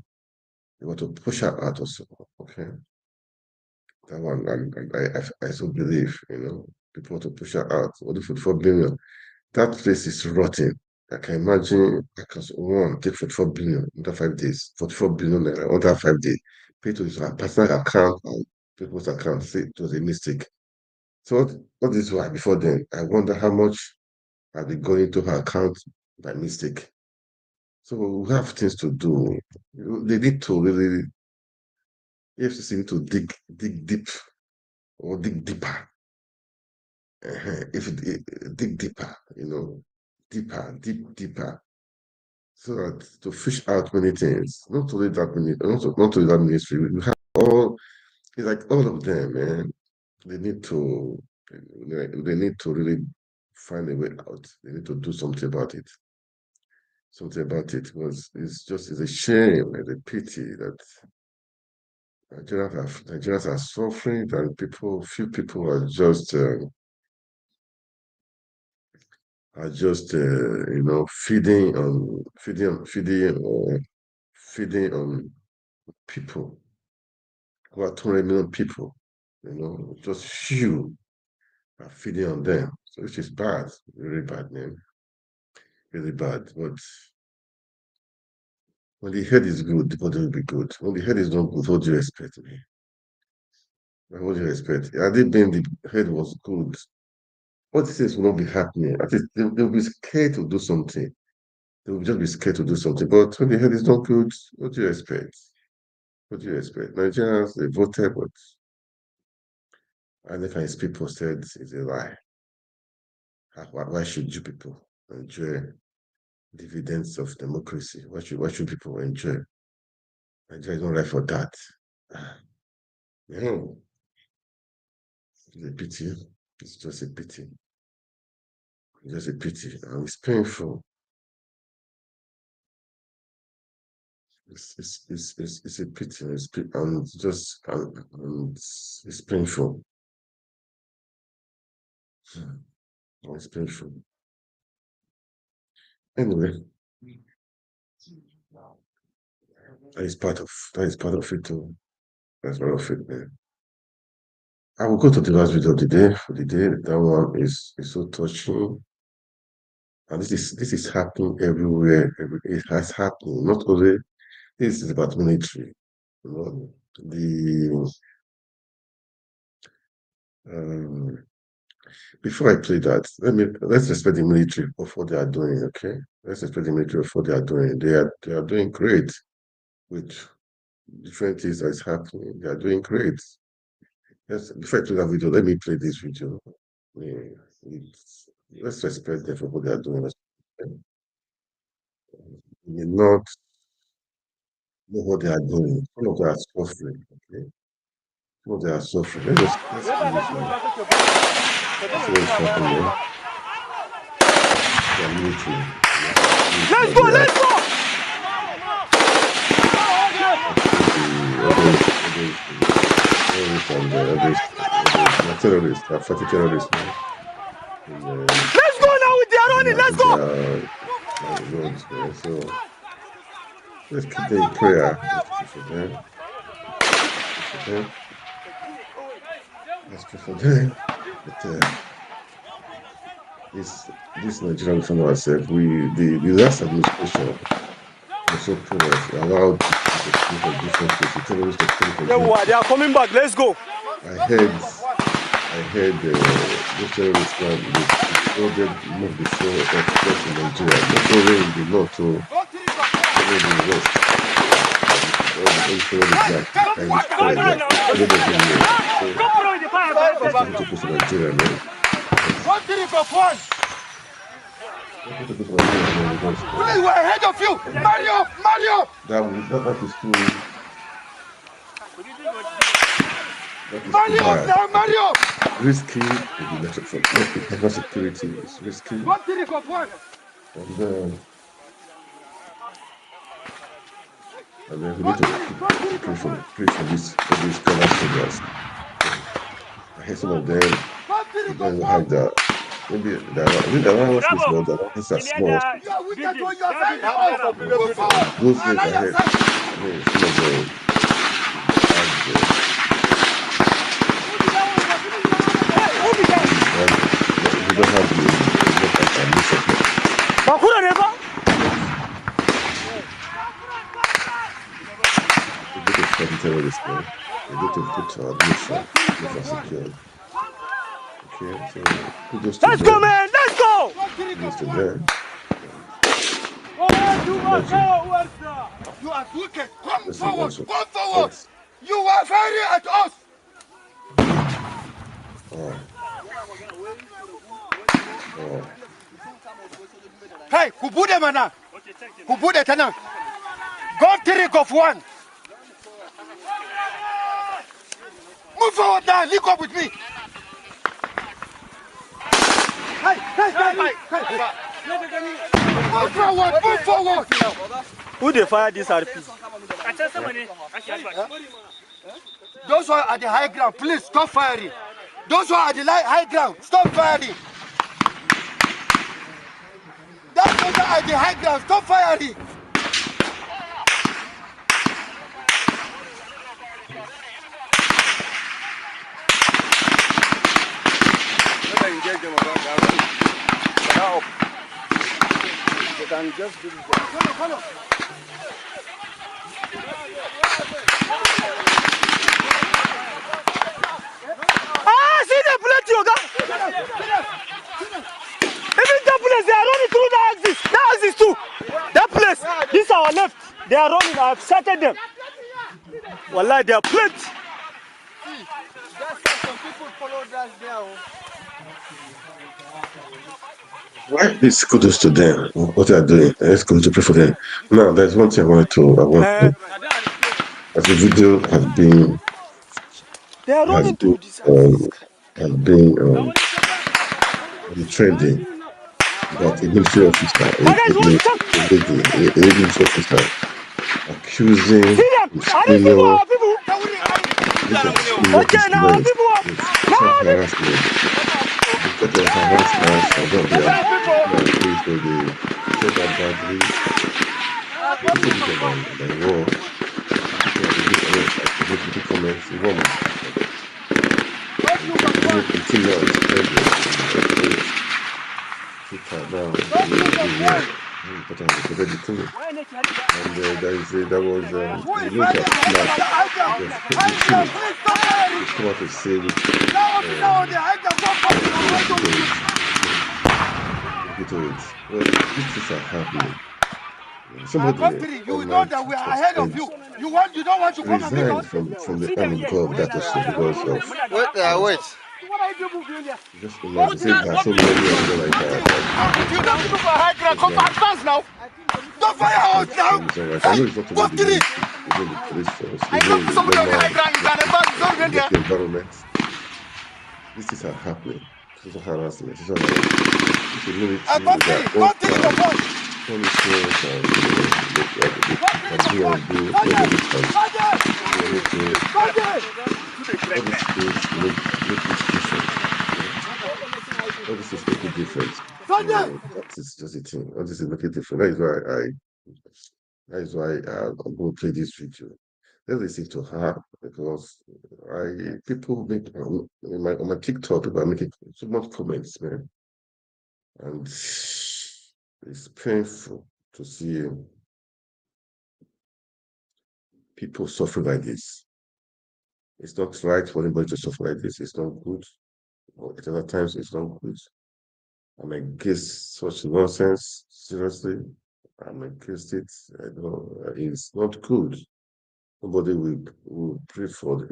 they want to push her out also. Okay. That one, and I so believe, people want to push her out. Only for 4 billion. That place is rotten. I can imagine I can take 44 billion under 5 days, 44 billion under 5 days. Pay to his personal account and people's account. Say it was a mistake. So what is why before then? I wonder how much have been going into her account by mistake. So we have things to do. They need to really FCC need to dig deep or dig deeper. Dig deeper, deeper, so that to fish out many things. Not only that ministry. We have it's like all of them, man. They need to They need to really find a way out. They need to do something about it. Something about it, because it's a shame and a pity that Nigerians are suffering, and few people are just feeding on people who are 200 million people. Just few are feeding on them, so which is bad, really bad, man, really bad. But when the head is good, the body will be good. When the head is not good, what do you expect me? What do you expect? Had it been the head was good, what this will not be happening. At least they'll be scared to do something. They will just be scared to do something. But when the head is not good, what do you expect? What do you expect? Nigerians, they voted, but and his people said it's a lie. Why should you people enjoy dividends of democracy? Why should people enjoy? Nigeria is not right for that. Yeah. It's a pity. It's just a pity. It's just a pity. And it's painful. It's a pity. It's painful. It's painful. Anyway, that is part of it too. That's part of it, man. I will go to the last video of the day for the day. That one is so touching. And this is happening everywhere. It has happened. Not only this is about military. Before I play that, let's respect the military of what they are doing. Okay, let's respect the military of what they are doing. They are doing great with different things that is happening. They are doing great. Yes, before I play that video, let me play this video. Let's respect them for what they are doing. May not know what they are doing. Some of them are suffering. Okay, some of them are suffering. Let's play this one. Let's see what is happening. They are military. Let's go! Let's go! Terrorists, they are fighting terrorists now. Let's go now with their running, let's go! So let's keep them in prayer. Let's pray for them. Let's pray for them. But this Nigeria we found ourselves, the last administration was so porous. They allowed people to speak on different places, terrorists to speak on different places. They are coming back, let's go! I heard those terrorists now they moved before in Nigeria. Not only in the north, so in the west. All terrorists back. So Nigeria, man. We were ahead of you! Mario! That is too. Mario! Risky, national security is risky. And then we need to pray for these Ghana soldiers. I hear some of them don't have the maybe the allowance is small, the allowances are small. Those things I heard, some of them we don't have terrorists, man. We need to put our nation secured. Okay, so let's go, man! Let's go! Kudos to them. You are wicked! Come forward! Come forward! You are firing at us! Hey, Kubude mana? Kubude tana. Go trick of one. Move forward now, link up with me. Move forward, move forward. Who they fire this RP? Those who are at the high ground, please stop firing. Those who are at the high ground, stop firing. Those who are at the high ground, stop firing. Engage them they can just do this. Follow. See the bullet, Yoga! Even that place, they are running through the axis. That axis too. That place, this is our left. They are running, I have started them. Wallah, they are plenty. That's some people follow that there. Why this kudos to them? What they are doing? Let's go to pray for them. Now, there's one thing I want to. As the video has been trending, that a military officer, a military officer, accusing his female Somebody, you know that we are ahead of you. You don't want to come and meet us? from the army corps that also because of Wait. just imagine that so many of them like that. You don't people for high ground, come back fast now. Don't fire us now. I know it's not even the police force. I know somebody on the high ground, you can never the environment. These things are happening. This is harassment. This is military punishment and all this is making difference. That is just a thing. All this is making difference. That is why I'm going to play this video. Let's listen to her because people make on my TikTok, people are making so much comments, man, and it's painful to see people suffer like this. It's not right for anybody to suffer like this. It's not good. At other times, it's not good. I'm against such nonsense. Seriously, I'm against it. I know it's not good. Nobody will pray for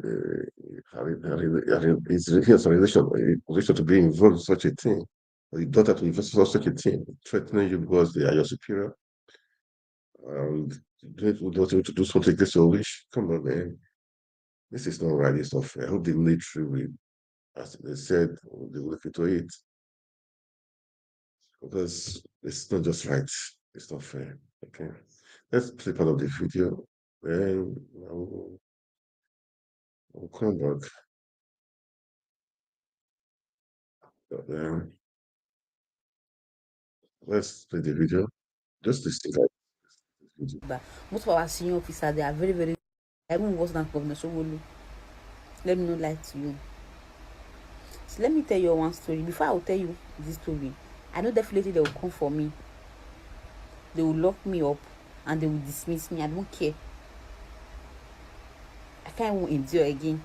his relation to be involved in such a thing. Or the daughter to invest in such a thing, threatening you because they are your superior. And you don't want to do something against your wish. Come on, man. This is not right. It's not fair. I hope the military will, as they said, they will look into it. Because it's not just right. It's not fair. Okay. Let's play part of the video. Then I'll come back. Let's play the video. Just to see that video. Most of our senior officers, they are very, very. Everyone was not Governor Sowolu. Let me not lie to you. So let me tell you one story. Before I will tell you this story, I know definitely they will come for me. They will lock me up and they will dismiss me. I don't care. I can't even endure again.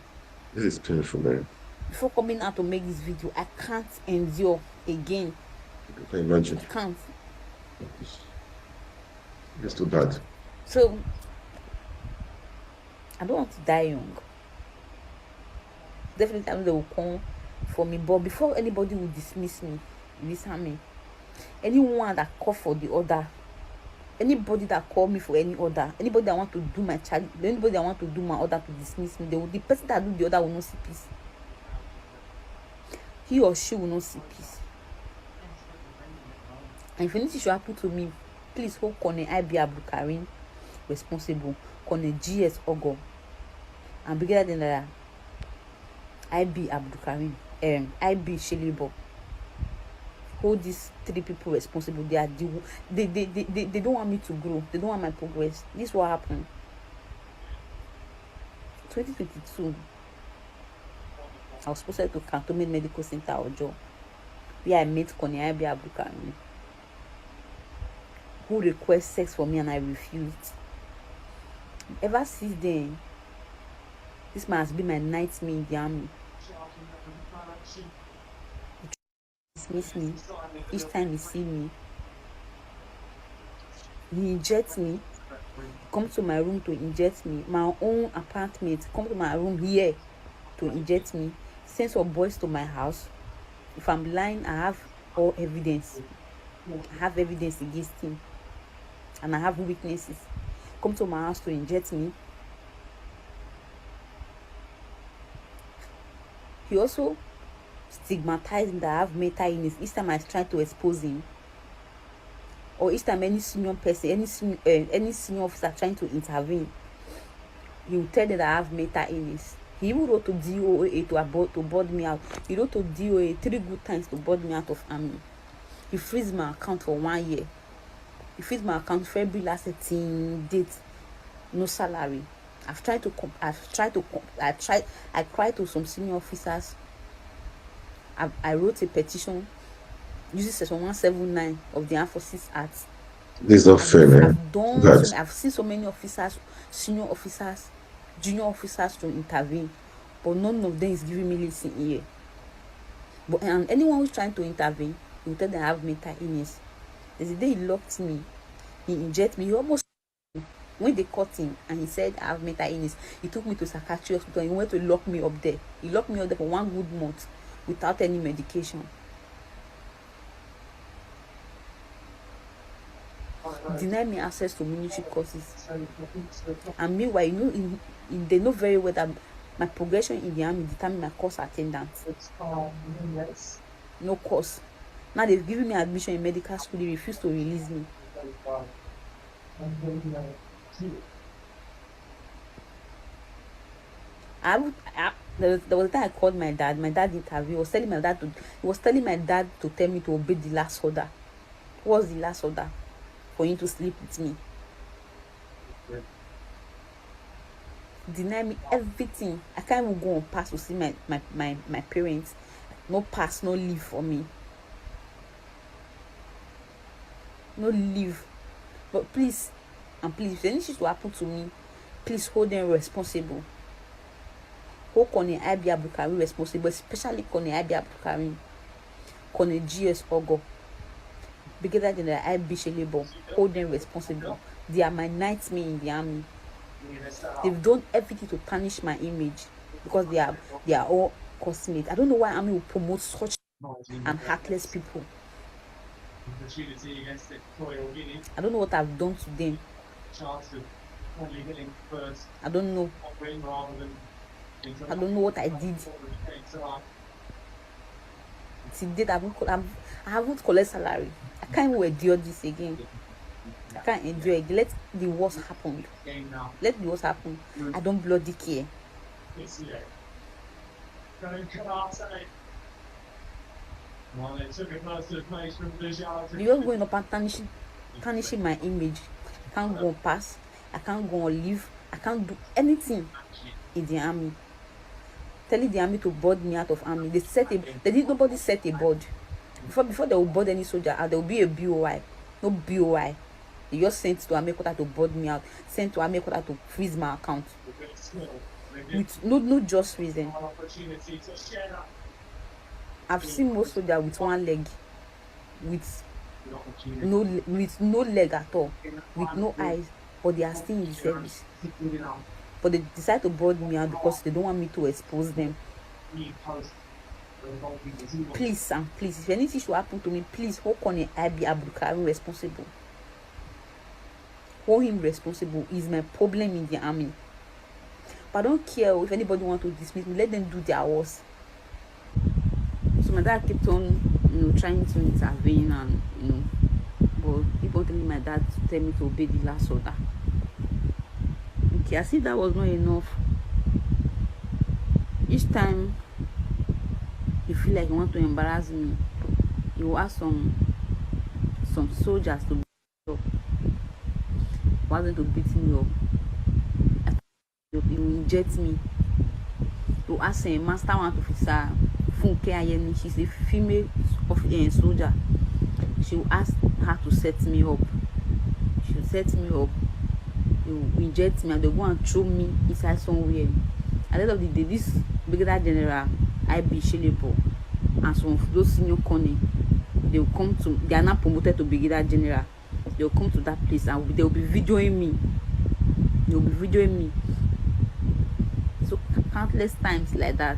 This is painful, man. Before coming out to make this video, I can't endure again. I can imagine. I can't. It's too bad. So, I don't want to die young. Definitely, I know they will come for me. But before anybody will dismiss me in this army, anyone that call for the order, anybody that call me for any order, anybody that want to do my charge, anybody that want to do my order to dismiss me, the person that do the order will not see peace. He or she will not see peace. And if anything should happen to me, please hold Kone IB Abdulkarim responsible, Kone GS Ogo, and bigger than that, IB Abdulkarim, IB Shelibo. Hold these 3 people responsible. They don't want me to grow. They don't want my progress. This is what happened. 2022, I was posted to Cantonment Medical Center Ojo, where I met Kone IB Abdulkarim, who request sex for me, and I refused. Ever since then, this man has been my nightmare in the army. He dismisses me each time he sees me. He injects me. Come to my room to inject me. My own apartment, come to my room here to inject me. Send some boys to my house. If I'm lying, I have all evidence. I have evidence against him, and I have witnesses. Come to my house to inject me. He also stigmatized me that I have mental illness each time I try to expose him, or each time any senior person, any senior officer trying to intervene, he will tell them that I have mental illness. He even wrote to DOA to board me out. He wrote to DOA 3 good times to board me out of army. He freezed my account for 1 year. He freezed my account February last 18 date, no salary. I cried to some senior officers. I wrote a petition using section 179 of the Armed Forces Act. This is not fair, man. I've seen so many officers, senior officers, junior officers to intervene, but none of them is giving me listen here. But and anyone who's trying to intervene, he will tell them I have mental illness. There's a day he locked me, he injected me. He almost, when they caught him and he said I have mental illness, he took me to psychiatry hospital and he went to lock me up there. He locked me up there for 1 good month without any medication. Deny me access to military courses. And meanwhile, they know very well that my progression in the army determine my course attendance. No course. Now they've given me admission in medical school. They refuse to release me. There was a time I called my dad. My dad interviewed. He was telling my dad to tell me to obey the last order. What was the last order? For him to sleep with me. Deny me everything. I can't even go on pass to see my parents. No pass, no leave for me. No leave. But please, and please, if anything to happen to me, please hold them responsible. Hold Kone IB Abdulkarim responsible, especially Kone IB Abdulkarim, Kone GS Ogo, Brigadier General IB Shelebo. Hold them responsible. They are my nightmare in the army. They've done everything to tarnish my image because they are all cosmates. I don't know why army will promote such and heartless people. I don't know what I've done to them. I don't know. I don't know what I did. Till date, I haven't collected salary. I can't even endure this again. I can't endure it. Let the worst happen. Let the worst happen. I don't bloody care. You're going up and tarnishing my image. I can't go on pass. I can't go on leave. I can't do anything in the army. Telling the army to board me out of army. Nobody set a board. Before they will board any soldier out, there will be a BOI. No BOI. They just sent to army quarter to board me out. Sent to army quarter to freeze my account. With no just reason. I've seen most soldiers with 1 leg. With no leg at all. With no eyes. But they are still in the service. But they decide to board me out because they don't want me to expose them. Please, and please, if anything should happen to me, please hold Kone IB Abdulkarim responsible. Hold him responsible. Is my problem in the army. But I don't care if anybody wants to dismiss me. Let them do their worst. So my dad kept on, trying to intervene and, but keep on telling my dad to tell me to obey the last order. Okay, as if that was not enough, each time he feel like he want to embarrass me, he will ask some soldiers to beat me up. Want them to beat me up. He will inject me. To ask a master warrant officer, Funke Ayeni, she's a female soldier. She will ask her to set me up. She will set me up. He will inject me and they'll go and throw me inside somewhere. At the end of the day, this Brigadier General IB Shelepo and some of those senior colonel, they will come to, they are now promoted to Brigadier General. They will come to that place and they will be videoing me. They will be videoing me. So countless times like that.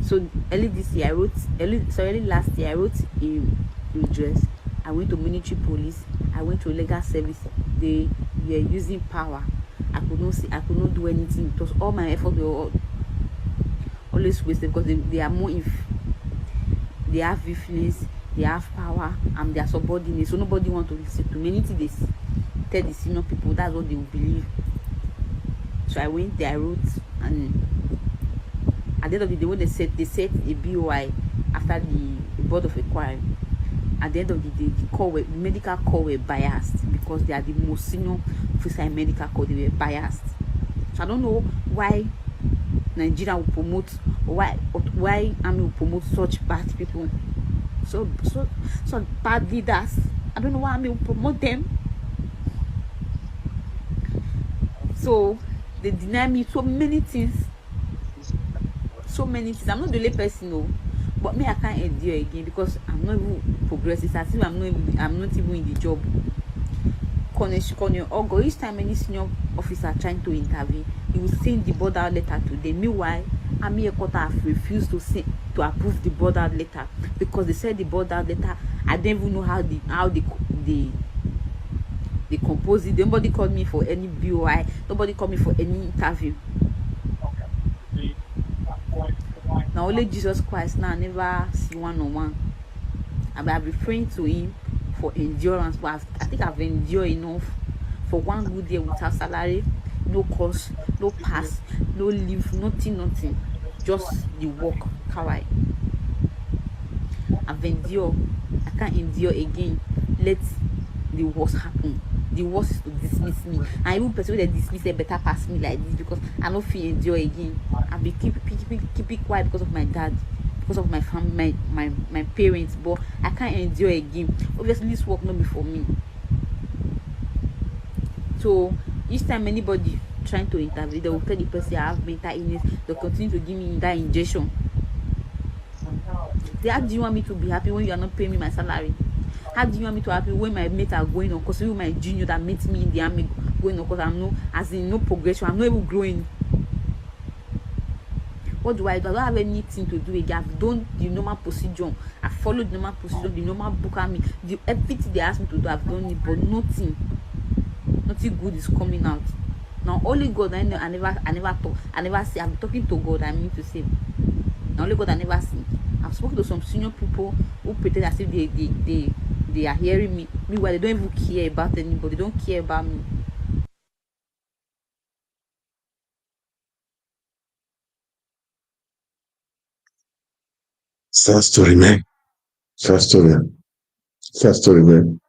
So early this year, early last year, I wrote a redress. I went to military police. I went to legal service. They were using power. I could not do anything. It was all my effort. They were always wasted because they are more if they have influence, they have power, and they are subordinates. So nobody want to listen to me. Anything they tell the senior people, that's what they will believe. So I went there, I wrote, and at the end of the day, when they set a BOI after the board of inquiry, at the end of the day, the medical corps were biased because they are the most senior officer in medical corps. They were biased. So I don't know why Nigeria will promote, or why Army will promote such bad people, so bad leaders. I don't know why Army will promote them. So they deny me so many things. I'm not the only person, no, but me, I can't endure again because I'm not even progressive. As if I'm not even in the job. Colonel Ogo, each time any senior officer trying to intervene, he will send the border letter to them. Meanwhile, Army headquarters have refused to approve the border letter because they said the border letter, I don't even know how they compose it. Nobody called me for any BOI. Nobody called me for any interview. Now only Jesus Christ now, I never see one-on-one. I've been referring to him for endurance, but I think I've endured enough for one good year without salary, no course, no pass, no leave, nothing, just the work. Kawaii. I've endured. I can't endure again. Let the worst happen. The worst is to dismiss me. And even person they dismiss, they better pass me like this because I don't feel endure again. I'll be keep quiet because of my dad, because of my family, my parents, but I can't endure again. Obviously this work not be for me. So each time anybody trying to intervene, they will tell the person I have mental illness. They'll continue to give me that injection. How do you want me to be happy when you are not paying me my salary? How do you want me to be happy when my mates are going on? Because even my junior that meets me in the army going on, because I'm no progression, I'm not even growing. What do? I don't have anything to do again. I've done the normal procedure. I followed the normal procedure, the normal book army. Everything they asked me to do, I've done it, but nothing good is coming out. Now only God I know. I never talk. I never see. I'm talking to God. I mean to say. Now only God I never see. I've spoken to some senior people who pretend as if they are hearing me. Meanwhile, they don't even care about anybody. They don't care about me. Sad story, man. Sad story. Sad story, man.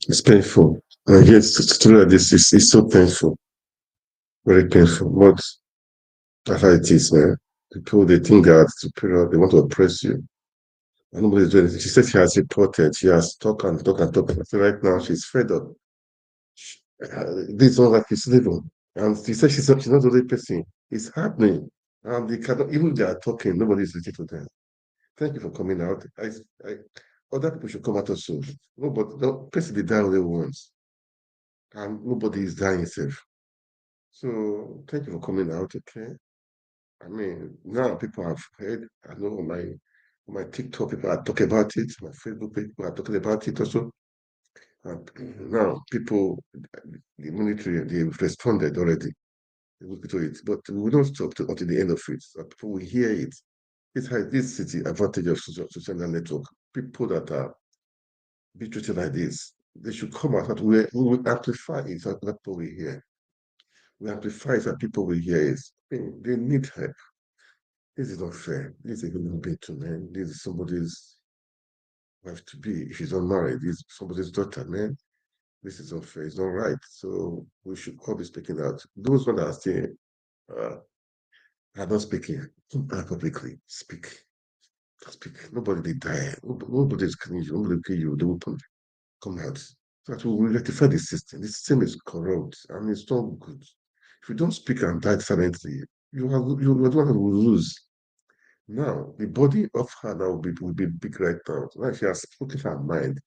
It's painful. And yet, to tell like this is so painful. Very painful. But that's how it is, man. People, they think that superior, they want to oppress you. And nobody's doing anything. She said she has reported. She has talked and talked and talked. So right now, she's fed up. This is not like it's living. And she said she's not the only person. It's happening. And they cannot, even if they are talking, nobody's listening to them. Thank you for coming out. Other people should come out also. No, but the person they die only once. And nobody is dying safe. So thank you for coming out, okay? I mean, now people have heard, I know on my TikTok, people are talking about it, my Facebook people are talking about it also. And now people, the military, they've responded already to it, but we don't stop until the end of it. So people will hear it. This is the advantage of social network. People that are be treated like this. They should come out. We will amplify it so that people will hear. We amplify it so that people will hear it. They need help. This is not fair. This is a human being to man. This is somebody's wife to be. If she's not married, this is somebody's daughter, man. This is unfair. It's not right. So we should all be speaking out. Those who are still uh, are not speaking publicly. Speak. Speak. Nobody did die. Nobody is killing you. Nobody will kill you. They will come out. So that we will rectify the system. The system is corrupt and it's not good. If you don't speak and die silently, you are the one who will lose. Now, the body of her now will be big right now. Now she has spoken her mind.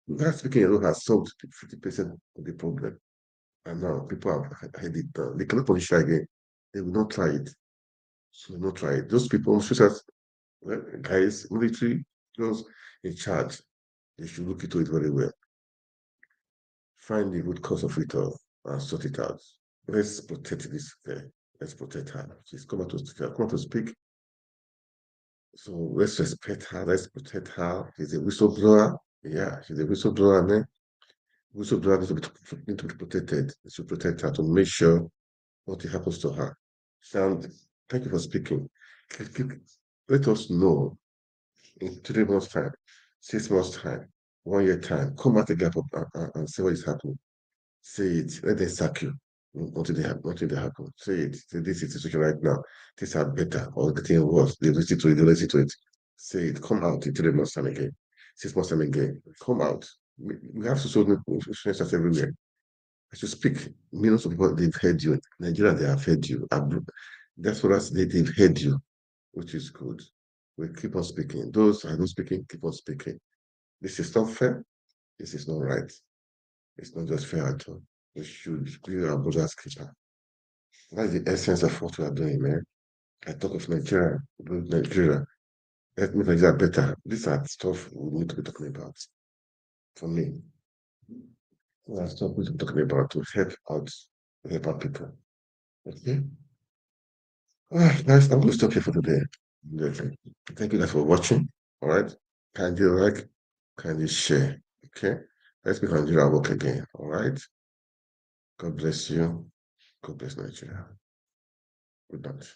That speaking alone has solved 50% of the problem. And now people have had it down. They cannot punish her again. They will not try it. So they will not try it. Those people, officers, guys, military, those in charge, they should look into it very well. Find the root cause of it all and sort it out. Let's protect this girl. Let's protect her. She's come out to speak. Come out to speak. So let's respect her. Let's protect her. She's a whistleblower. Yeah, she's a whistleblower, man. Whistleblower need to be protected. We should protect her to make sure nothing happens to her. Sound, thank you for speaking. Let us know in 3 months' time, 6 months' time, 1 year time. Come out the gap up and see what is happening. Say it. Let them sack you until they happen. Say it. Say this is the situation right now. Things are better or getting worse. They listen to it. They listen to it. Say it. Come out in 3 months' time again. 6 months' time again. Come out. We have social influencers everywhere. I should speak. Millions of people, they've heard you. In Nigeria, they have heard you. That's what they've heard you, which is good. We keep on speaking. Those who are not speaking, keep on speaking. This is not fair. This is not right. It's not just fair at all. We should be our brother's keeper. That's the essence of what we are doing, man. I talk of Nigeria, Nigeria. Let me Nigeria better. These are stuff we need to be talking about. For me, that's stuff we need to be talking about to help out people. Okay. Guys, I'm going to stop here for today. Thank you guys for watching. All right. Kindly like, kindly share. Okay. Let's make Nigeria work again. All right. God bless you. God bless Nigeria. Good night.